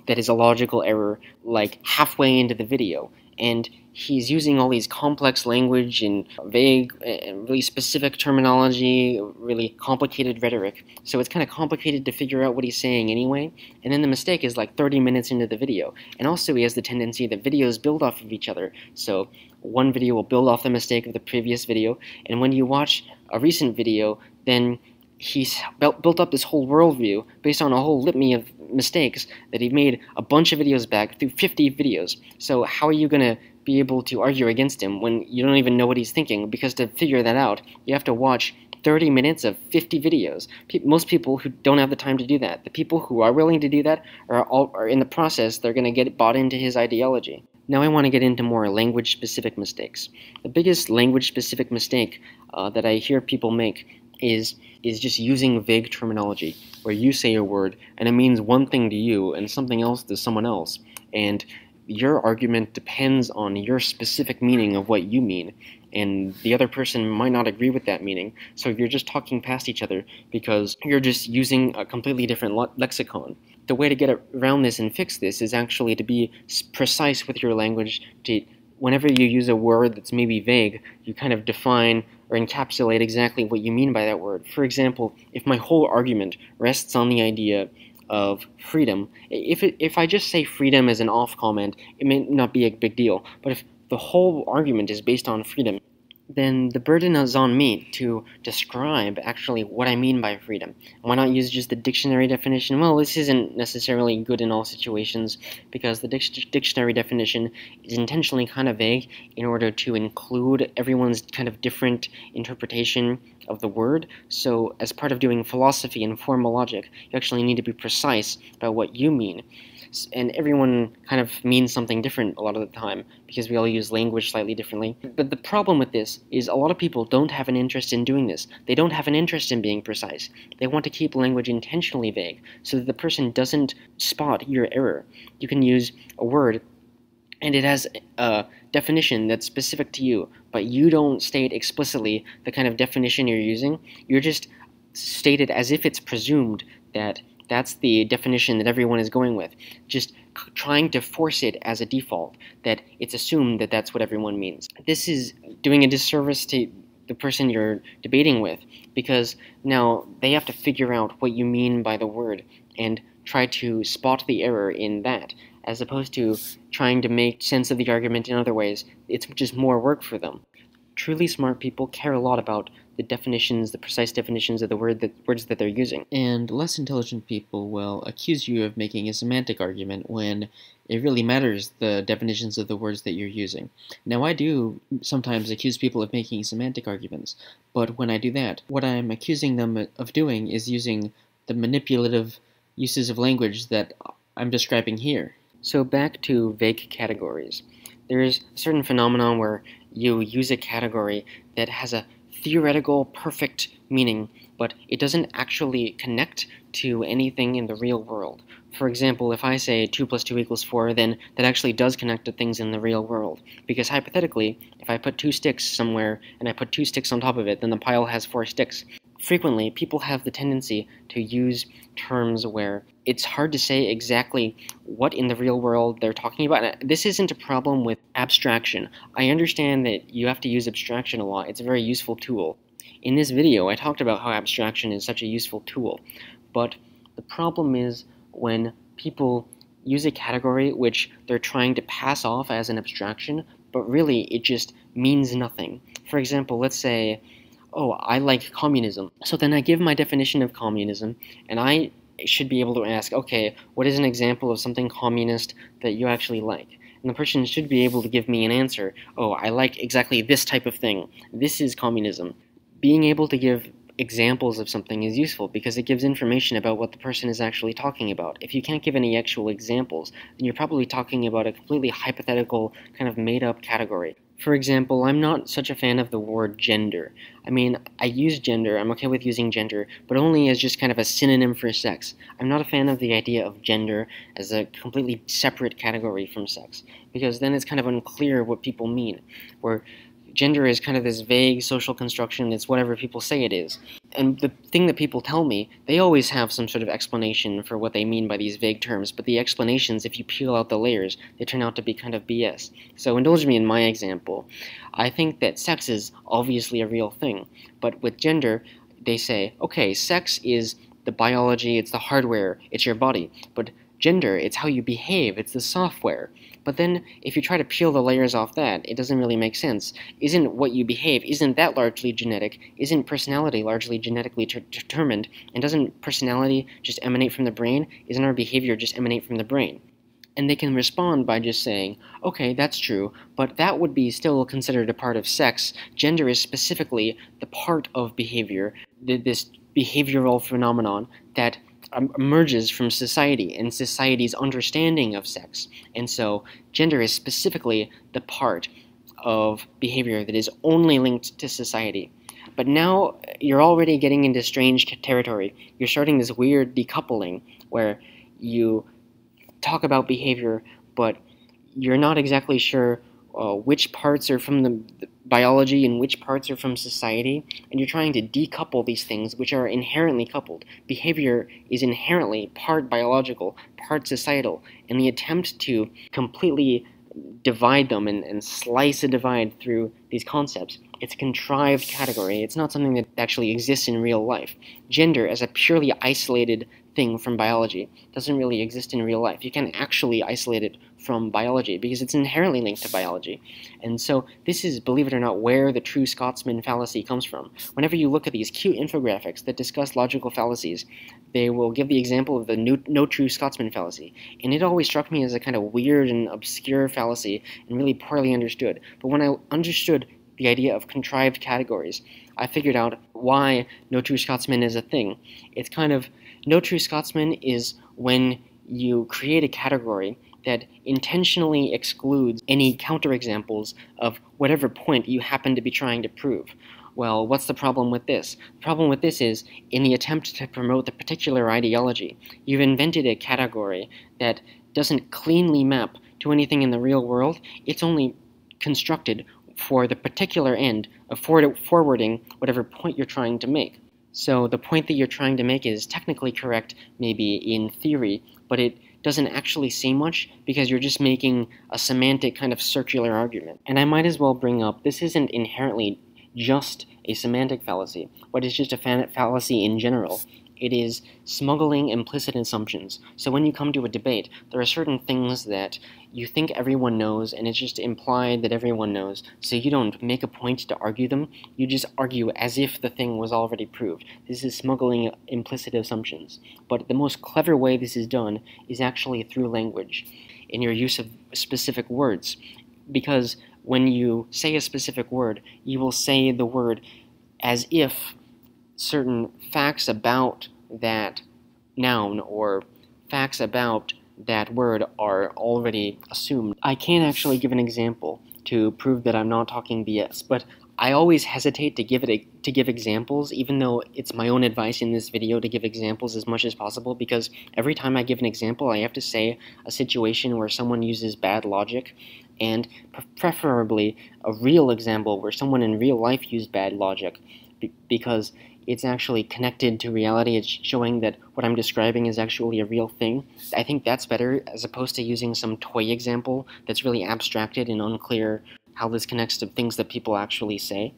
that is a logical error like halfway into the video, and he's using all these complex language and vague and really specific terminology, really complicated rhetoric, so it's kind of complicated to figure out what he's saying anyway, and then the mistake is like 30 minutes into the video. And also he has the tendency that videos build off of each other, so one video will build off the mistake of the previous video, and when you watch a recent video, then he's built up this whole worldview based on a whole litany of mistakes that he made a bunch of videos back through 50 videos. So how are you going to be able to argue against him when you don't even know what he's thinking? Because to figure that out, you have to watch 30 minutes of 50 videos. Most people who don't have the time to do that, the people who are willing to do that are in the process, they're going to get bought into his ideology. Now I want to get into more language-specific mistakes. The biggest language-specific mistake that I hear people make is just using vague terminology, where you say a word and it means one thing to you and something else to someone else, and your argument depends on your specific meaning of what you mean, and the other person might not agree with that meaning, so you're just talking past each other because you're just using a completely different lexicon. The way to get around this and fix this is actually to be precise with your language. Whenever you use a word that's maybe vague, you kind of define or encapsulate exactly what you mean by that word. For example, if my whole argument rests on the idea of freedom, if I just say freedom as an off comment, it may not be a big deal. But if the whole argument is based on freedom, then the burden is on me to describe actually what I mean by freedom. Why not use just the dictionary definition? Well, this isn't necessarily good in all situations because the dictionary definition is intentionally kind of vague in order to include everyone's kind of different interpretation of the word. So as part of doing philosophy and formal logic, you actually need to be precise about what you mean. And everyone kind of means something different a lot of the time because we all use language slightly differently. But the problem with this is a lot of people don't have an interest in doing this. They don't have an interest in being precise. They want to keep language intentionally vague so that the person doesn't spot your error. You can use a word and it has a definition that's specific to you, but you don't state explicitly the kind of definition you're using. You're just stated as if it's presumed that that's the definition that everyone is going with, just trying to force it as a default, that it's assumed that that's what everyone means. This is doing a disservice to the person you're debating with, because now they have to figure out what you mean by the word and try to spot the error in that, as opposed to trying to make sense of the argument in other ways. It's just more work for them. Truly smart people care a lot about the definitions, the precise definitions of the words that they're using. And less intelligent people will accuse you of making a semantic argument when it really matters the definitions of the words that you're using. Now, I do sometimes accuse people of making semantic arguments, but when I do that, what I'm accusing them of doing is using the manipulative uses of language that I'm describing here. So back to vague categories. There's a certain phenomenon where you use a category that has a theoretical, perfect meaning, but it doesn't actually connect to anything in the real world. For example, if I say 2 plus 2 equals 4, then that actually does connect to things in the real world. Because hypothetically, if I put 2 sticks somewhere and I put 2 sticks on top of it, then the pile has 4 sticks. Frequently, people have the tendency to use terms where it's hard to say exactly what in the real world they're talking about. This isn't a problem with abstraction. I understand that you have to use abstraction a lot. It's a very useful tool. In this video, I talked about how abstraction is such a useful tool. But the problem is when people use a category which they're trying to pass off as an abstraction, but really it just means nothing. For example, let's say, oh, I like communism. So then I give my definition of communism, and I should be able to ask, okay, what is an example of something communist that you actually like? And the person should be able to give me an answer. Oh, I like exactly this type of thing. This is communism. Being able to give examples of something is useful because it gives information about what the person is actually talking about. If you can't give any actual examples, then you're probably talking about a completely hypothetical, kind of made-up category. For example, I'm not such a fan of the word gender. I mean, I use gender, I'm okay with using gender, but only as just kind of a synonym for sex. I'm not a fan of the idea of gender as a completely separate category from sex, because then it's kind of unclear what people mean, where gender is kind of this vague social construction, it's whatever people say it is. And the thing that people tell me, they always have some sort of explanation for what they mean by these vague terms, but the explanations, if you peel out the layers, they turn out to be kind of BS. So indulge me in my example. I think that sex is obviously a real thing, but with gender, they say, okay, sex is the biology, it's the hardware, it's your body, but gender, it's how you behave, it's the software. But then, if you try to peel the layers off that, it doesn't really make sense. Isn't what you behave, isn't that largely genetic? Isn't personality largely genetically determined? And doesn't personality just emanate from the brain? Isn't our behavior just emanate from the brain? And they can respond by just saying, okay, that's true, but that would be still considered a part of sex. Gender is specifically the part of behavior, this behavioral phenomenon that emerges from society and society's understanding of sex. And so gender is specifically the part of behavior that is only linked to society. But now you're already getting into strange territory. You're starting this weird decoupling where you talk about behavior, but you're not exactly sure which parts are from the biology and which parts are from society, and you're trying to decouple these things which are inherently coupled. Behavior is inherently part biological, part societal, and the attempt to completely divide them and slice a divide through these concepts, it's a contrived category. It's not something that actually exists in real life. Gender, as a purely isolated thing from biology doesn't really exist in real life. You can't actually isolate it from biology because it's inherently linked to biology. And so this is, believe it or not, where the true Scotsman fallacy comes from. Whenever you look at these cute infographics that discuss logical fallacies, they will give the example of the no true Scotsman fallacy. And it always struck me as a kind of weird and obscure fallacy and really poorly understood. But when I understood the idea of contrived categories, I figured out why no true Scotsman is a thing. It's kind of, no true Scotsman is when you create a category that intentionally excludes any counterexamples of whatever point you happen to be trying to prove. Well, what's the problem with this? The problem with this is, in the attempt to promote the particular ideology, you've invented a category that doesn't cleanly map to anything in the real world. It's only constructed for the particular end of forwarding whatever point you're trying to make. So the point that you're trying to make is technically correct, maybe in theory, but it doesn't actually say much because you're just making a semantic kind of circular argument. And I might as well bring up, this isn't inherently just a semantic fallacy, but it's just a fallacy in general. It is smuggling implicit assumptions. So when you come to a debate, there are certain things that you think everyone knows, and it's just implied that everyone knows, so you don't make a point to argue them, you just argue as if the thing was already proved. This is smuggling implicit assumptions. But the most clever way this is done is actually through language, in your use of specific words. Because when you say a specific word, you will say the word as if certain facts about that noun or facts about that word are already assumed. I can't actually give an example to prove that I'm not talking BS, but I always hesitate to give examples, even though it's my own advice in this video to give examples as much as possible, because every time I give an example, I have to say a situation where someone uses bad logic, and preferably a real example where someone in real life used bad logic, because it's actually connected to reality. It's showing that what I'm describing is actually a real thing. I think that's better, as opposed to using some toy example that's really abstracted and unclear how this connects to things that people actually say.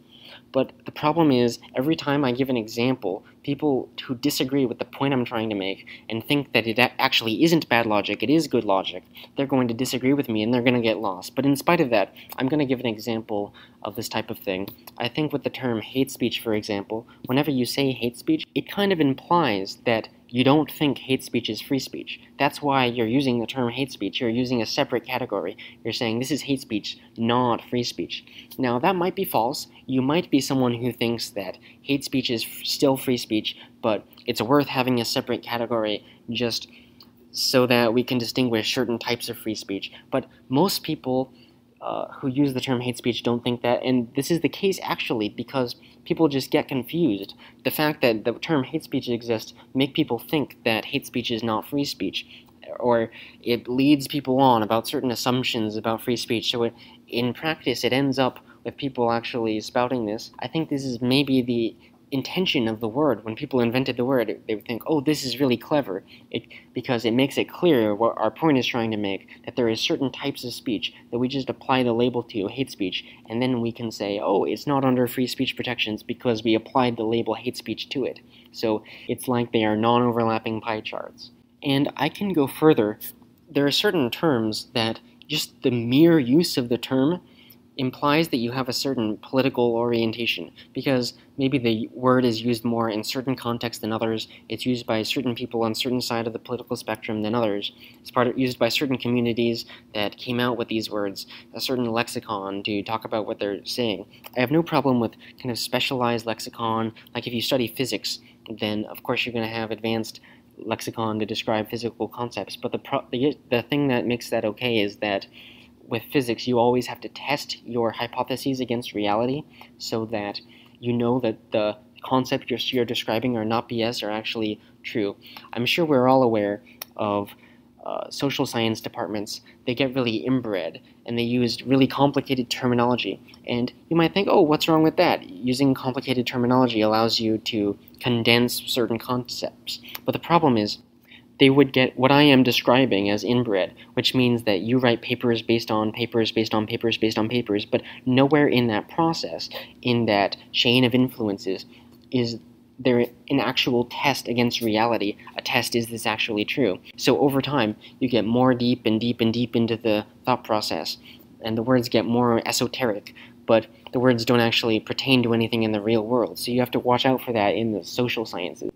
But the problem is, every time I give an example, people who disagree with the point I'm trying to make and think that it actually isn't bad logic, it is good logic, they're going to disagree with me and they're going to get lost. But in spite of that, I'm going to give an example of this type of thing. I think with the term hate speech, for example, whenever you say hate speech, it kind of implies that you don't think hate speech is free speech. That's why you're using the term hate speech. You're using a separate category. You're saying this is hate speech, not free speech. Now, that might be false. You might be someone who thinks that hate speech is still free speech, but it's worth having a separate category just so that we can distinguish certain types of free speech. But most people who use the term hate speech don't think that, and this is the case actually because people just get confused. The fact that the term hate speech exists make people think that hate speech is not free speech, or it leads people on about certain assumptions about free speech. So in practice, it ends up with people actually spouting this. I think this is maybe the intention of the word. When people invented the word, they would think, oh, this is really clever, because it makes it clear what our point is trying to make, that there is certain types of speech that we just apply the label to, hate speech, and then we can say, oh, it's not under free speech protections because we applied the label hate speech to it. So it's like they are non-overlapping pie charts. And I can go further. There are certain terms that just the mere use of the term implies that you have a certain political orientation, because maybe the word is used more in certain contexts than others, it's used by certain people on certain side of the political spectrum than others, it's used by certain communities that came out with these words, a certain lexicon to talk about what they're saying. I have no problem with kind of specialized lexicon. Like if you study physics, then of course you're going to have advanced lexicon to describe physical concepts, but the thing that makes that okay is that with physics, you always have to test your hypotheses against reality so that you know that the concepts you're describing are not BS, are actually true. I'm sure we're all aware of social science departments. They get really inbred, and they use really complicated terminology. And you might think, oh, what's wrong with that? Using complicated terminology allows you to condense certain concepts. But the problem is, they would get what I am describing as inbred, which means that you write papers based on papers, based on papers, based on papers, but nowhere in that process, in that chain of influences, is they're an actual test against reality. A test, is this actually true? So over time, you get more deep and deep and deep into the thought process, and the words get more esoteric, but the words don't actually pertain to anything in the real world. So you have to watch out for that in the social sciences.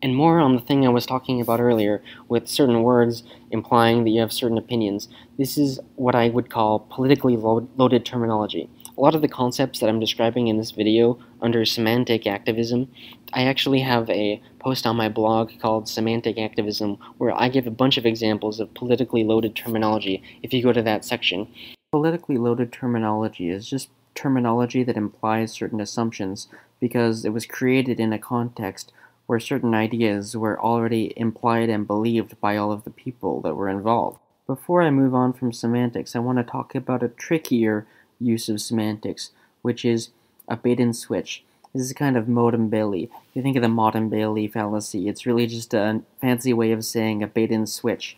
And more on the thing I was talking about earlier, with certain words implying that you have certain opinions. This is what I would call politically loaded terminology. A lot of the concepts that I'm describing in this video under semantic activism, I actually have a post on my blog called Semantic Activism where I give a bunch of examples of politically loaded terminology if you go to that section. Politically loaded terminology is just terminology that implies certain assumptions because it was created in a context where certain ideas were already implied and believed by all of the people that were involved. Before I move on from semantics, I want to talk about a trickier use of semantics, which is a bait and switch. This is kind of modem Bailey. If you think of the modem Bailey fallacy, it's really just a fancy way of saying a bait and switch,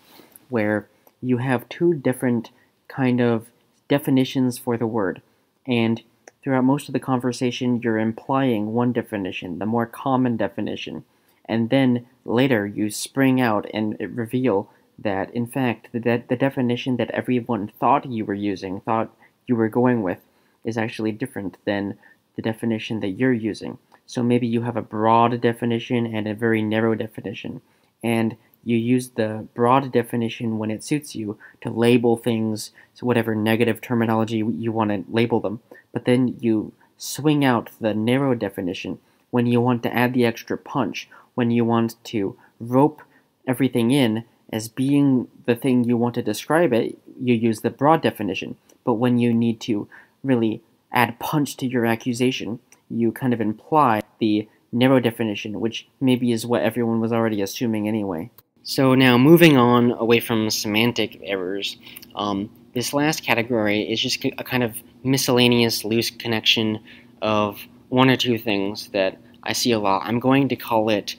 where you have two different kind of definitions for the word, and throughout most of the conversation, you're implying one definition, the more common definition, and then later you spring out and reveal that, in fact, the definition that everyone thought you were using, thought you were going with, is actually different than the definition that you're using. So maybe you have a broad definition and a very narrow definition, and you use the broad definition when it suits you to label things, so whatever negative terminology you want to label them, but then you swing out the narrow definition when you want to add the extra punch, when you want to rope everything in as being the thing you want to describe it, you use the broad definition, but when you need to really add punch to your accusation, you kind of imply the narrow definition, which maybe is what everyone was already assuming anyway. So now, moving on away from semantic errors, this last category is just a kind of miscellaneous loose connection of one or two things that I see a lot. I'm going to call it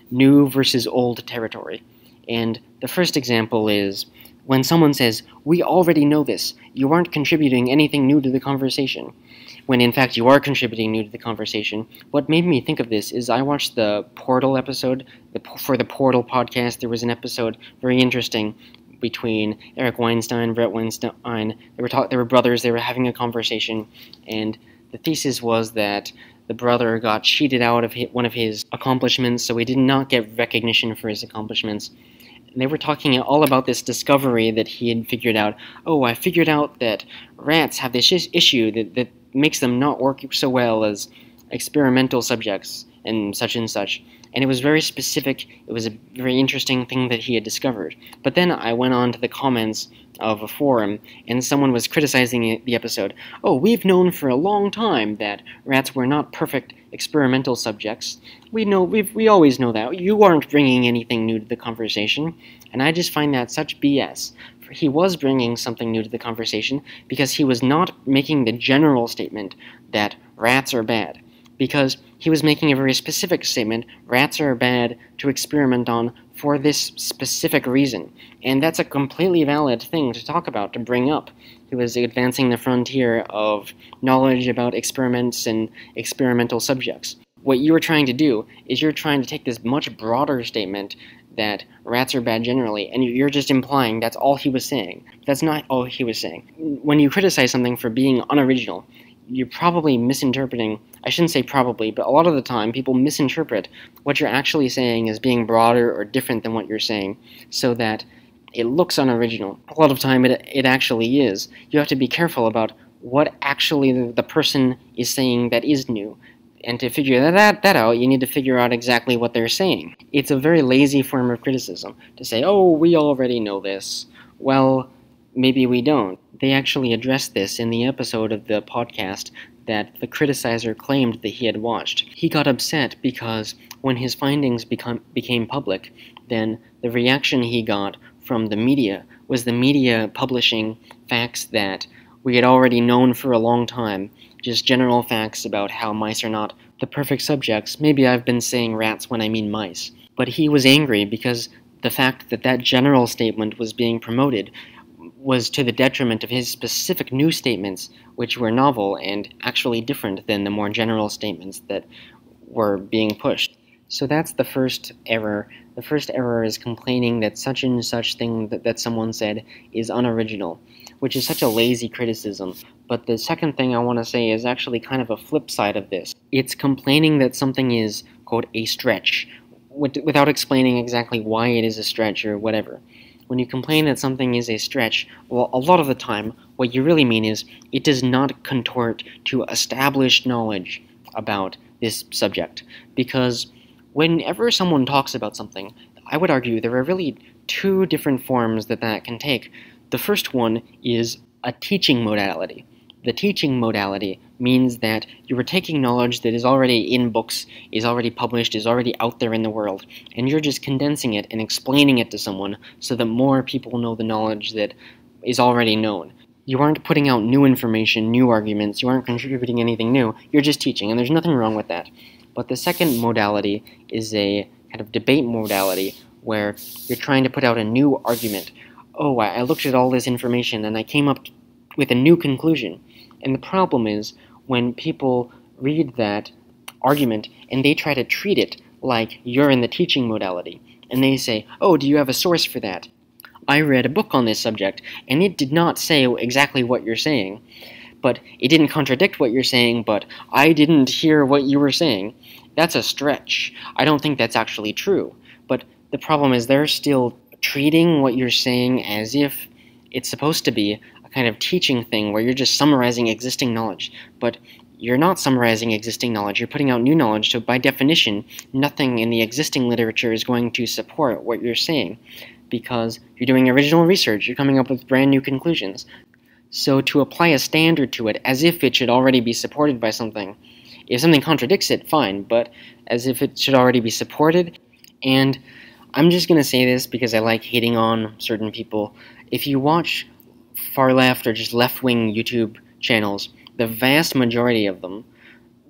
new versus old territory. And the first example is when someone says, "We already know this, you aren't contributing anything new to the conversation," when in fact you are contributing new to the conversation. What made me think of this is I watched the Portal episode. For the Portal podcast, there was an episode, very interesting, between Eric Weinstein, Brett Weinstein. They were brothers, they were having a conversation, and the thesis was that the brother got cheated out of one of his accomplishments, so he did not get recognition for his accomplishments. And they were talking all about this discovery that he had figured out. "Oh, I figured out that rats have this issue that makes them not work so well as experimental subjects and such and such." And it was very specific. It was a very interesting thing that he had discovered. But then I went on to the comments of a forum, and someone was criticizing the episode. "Oh, we've known for a long time that rats were not perfect experimental subjects. We always know that. You aren't bringing anything new to the conversation." And I just find that such BS. He was bringing something new to the conversation because he was not making the general statement that rats are bad. Because he was making a very specific statement, rats are bad to experiment on for this specific reason. And that's a completely valid thing to talk about, to bring up. He was advancing the frontier of knowledge about experiments and experimental subjects. What you were trying to do is you're trying to take this much broader statement that rats are bad generally, and you're just implying that's all he was saying. That's not all he was saying. When you criticize something for being unoriginal, you're probably misinterpreting. I shouldn't say probably, but a lot of the time people misinterpret what you're actually saying as being broader or different than what you're saying, so that it looks unoriginal. A lot of time it actually is. You have to be careful about what actually the person is saying that is new. And to figure that out, you need to figure out exactly what they're saying. It's a very lazy form of criticism to say, "Oh, we already know this." Well, maybe we don't. They actually addressed this in the episode of the podcast that the criticizer claimed that he had watched. He got upset because when his findings became public, then the reaction he got from the media was the media publishing facts that we had already known for a long time, just general facts about how mice are not the perfect subjects. Maybe I've been saying rats when I mean mice. But he was angry because the fact that that general statement was being promoted was to the detriment of his specific new statements, which were novel and actually different than the more general statements that were being pushed. So that's the first error. The first error is complaining that such and such thing that someone said is unoriginal, which is such a lazy criticism. But the second thing I want to say is actually kind of a flip side of this. It's complaining that something is, quote, a stretch, without explaining exactly why it is a stretch or whatever. When you complain that something is a stretch, well, a lot of the time, what you really mean is it does not contort to established knowledge about this subject. Because whenever someone talks about something, I would argue there are really two different forms that can take. The first one is a teaching modality. The teaching modality means that you are taking knowledge that is already in books, is already published, is already out there in the world, and you're just condensing it and explaining it to someone so that more people know the knowledge that is already known. You aren't putting out new information, new arguments, you aren't contributing anything new, you're just teaching, and there's nothing wrong with that. But the second modality is a kind of debate modality where you're trying to put out a new argument. Oh, I looked at all this information and I came up with a new conclusion. And the problem is when people read that argument and they try to treat it like you're in the teaching modality, and they say, oh, do you have a source for that? I read a book on this subject, and it did not say exactly what you're saying, but it didn't contradict what you're saying, but I didn't hear what you were saying. That's a stretch. I don't think that's actually true. But the problem is they're still treating what you're saying as if it's supposed to be a kind of teaching thing where you're just summarizing existing knowledge. But you're not summarizing existing knowledge, you're putting out new knowledge, so by definition, nothing in the existing literature is going to support what you're saying, because you're doing original research, you're coming up with brand new conclusions. So to apply a standard to it as if it should already be supported by something, if something contradicts it, fine, but as if it should already be supported, and I'm just going to say this because I like hating on certain people. If you watch far left or just left-wing YouTube channels, the vast majority of them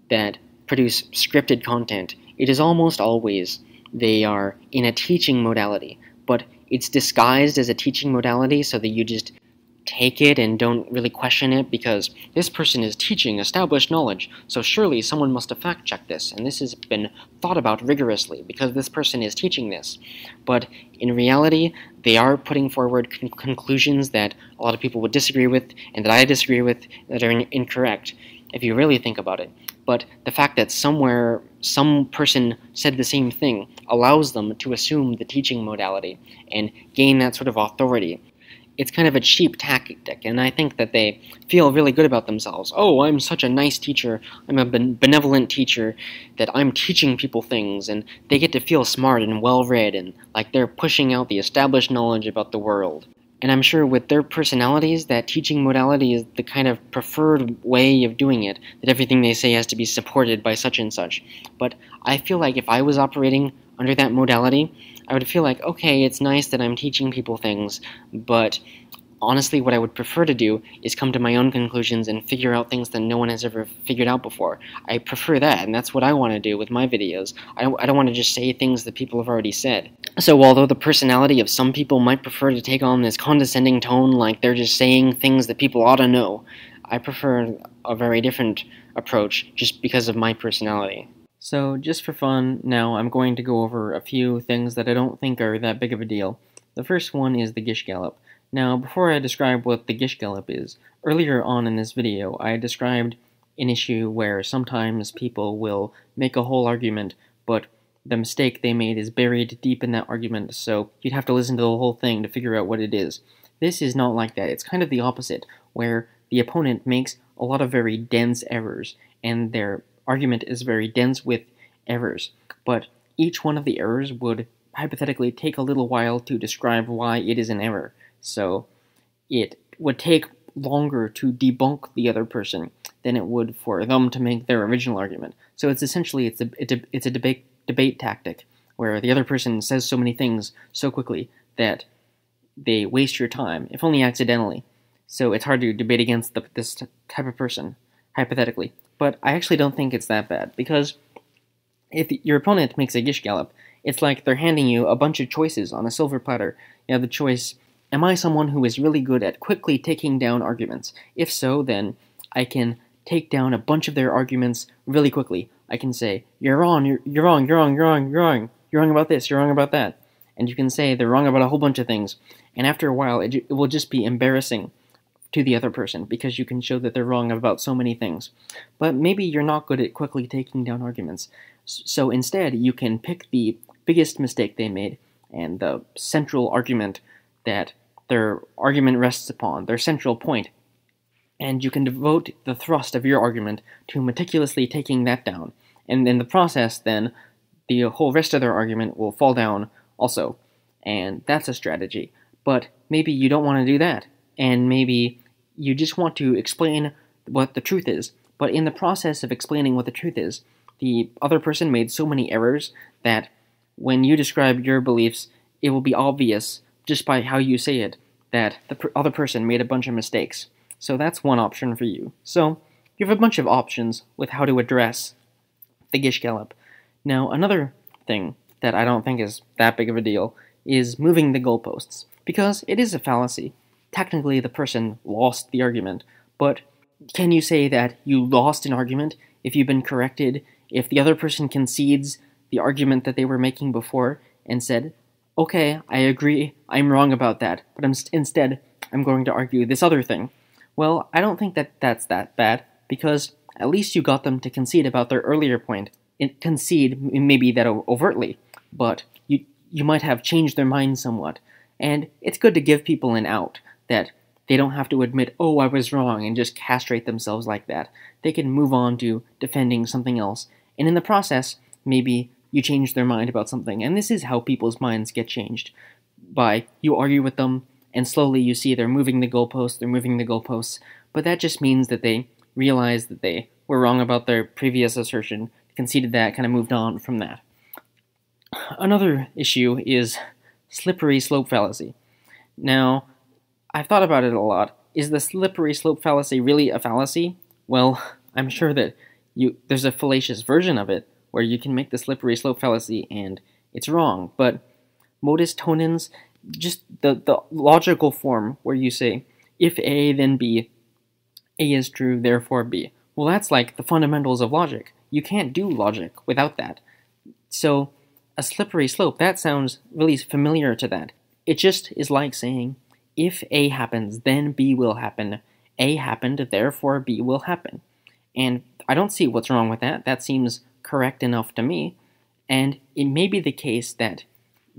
that produce scripted content, it is almost always they are in a teaching modality, but it's disguised as a teaching modality so that you just take it and don't really question it because this person is teaching established knowledge, so surely someone must have fact-checked this, and this has been thought about rigorously because this person is teaching this. But in reality, they are putting forward conclusions that a lot of people would disagree with, and that I disagree with, that are incorrect, if you really think about it. But the fact that somewhere some person said the same thing allows them to assume the teaching modality and gain that sort of authority. It's kind of a cheap tactic, and I think that they feel really good about themselves. Oh, I'm such a nice teacher, I'm a benevolent teacher, that I'm teaching people things, and they get to feel smart and well-read, and like they're pushing out the established knowledge about the world. And I'm sure with their personalities, that teaching modality is the kind of preferred way of doing it, that everything they say has to be supported by such and such. But I feel like if I was operating under that modality, I would feel like, okay, it's nice that I'm teaching people things, but honestly what I would prefer to do is come to my own conclusions and figure out things that no one has ever figured out before. I prefer that, and that's what I want to do with my videos. I don't want to just say things that people have already said. So although the personality of some people might prefer to take on this condescending tone like they're just saying things that people ought to know, I prefer a very different approach just because of my personality. So, just for fun, now I'm going to go over a few things that I don't think are that big of a deal. The first one is the Gish Gallop. Now, before I describe what the Gish Gallop is, earlier on in this video I described an issue where sometimes people will make a whole argument, but the mistake they made is buried deep in that argument, so you'd have to listen to the whole thing to figure out what it is. This is not like that. It's kind of the opposite, where the opponent makes a lot of very dense errors, and their argument is very dense with errors, but each one of the errors would hypothetically take a little while to describe why it is an error, so it would take longer to debunk the other person than it would for them to make their original argument. So it's essentially it's a debate tactic where the other person says so many things so quickly that they waste your time, if only accidentally. So it's hard to debate against this type of person, hypothetically. But I actually don't think it's that bad, because if your opponent makes a Gish Gallop, it's like they're handing you a bunch of choices on a silver platter. You have the choice, am I someone who is really good at quickly taking down arguments? If so, then I can take down a bunch of their arguments really quickly. I can say, you're wrong, you're wrong, you're wrong, you're wrong, you're wrong, you're wrong about this, you're wrong about that. And you can say they're wrong about a whole bunch of things. And after a while, it will just be embarrassing to the other person because you can show that they're wrong about so many things. But maybe you're not good at quickly taking down arguments. So instead, you can pick the biggest mistake they made and the central argument that their argument rests upon, their central point, and you can devote the thrust of your argument to meticulously taking that down. And in the process, then, the whole rest of their argument will fall down also. And that's a strategy. But maybe you don't want to do that. And maybe you just want to explain what the truth is. But in the process of explaining what the truth is, the other person made so many errors that when you describe your beliefs, it will be obvious, just by how you say it, that the other person made a bunch of mistakes. So that's one option for you. So you have a bunch of options with how to address the Gish Gallop. Now, another thing that I don't think is that big of a deal is moving the goalposts, because it is a fallacy. Technically, the person lost the argument, but can you say that you lost an argument if you've been corrected, if the other person concedes the argument that they were making before and said, okay, I agree, I'm wrong about that, but instead I'm going to argue this other thing? Well, I don't think that that's that bad, because at least you got them to concede about their earlier point. Concede maybe that overtly, but you might have changed their mind somewhat. And it's good to give people an out, that they don't have to admit, oh, I was wrong, and just castrate themselves like that. They can move on to defending something else. And in the process, maybe you change their mind about something. And this is how people's minds get changed. By you argue with them, and slowly you see they're moving the goalposts, but that just means that they realized that they were wrong about their previous assertion, conceded that, kind of moved on from that. Another issue is slippery slope fallacy. Now, I've thought about it a lot. Is the slippery slope fallacy really a fallacy? Well, I'm sure that there's a fallacious version of it where you can make the slippery slope fallacy and it's wrong, but modus ponens, just the logical form where you say, if A, then B, A is true, therefore B. Well, that's like the fundamentals of logic. You can't do logic without that. So, a slippery slope, that sounds really familiar to that. It just is like saying, if A happens, then B will happen. A happened, therefore B will happen. And I don't see what's wrong with that. That seems correct enough to me. And it may be the case that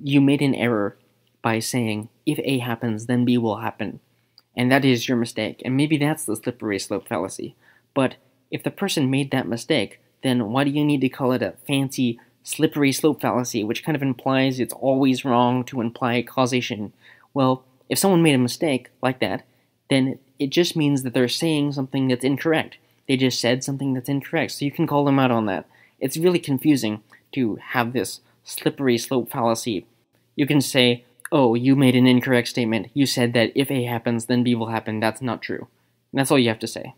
you made an error by saying, if A happens, then B will happen. And that is your mistake. And maybe that's the slippery slope fallacy. But if the person made that mistake, then why do you need to call it a fancy slippery slope fallacy, which kind of implies it's always wrong to imply causation? Well, if someone made a mistake like that, then it just means that they're saying something that's incorrect. They just said something that's incorrect, so you can call them out on that. It's really confusing to have this slippery slope fallacy. You can say, oh, you made an incorrect statement. You said that if A happens, then B will happen. That's not true. And that's all you have to say.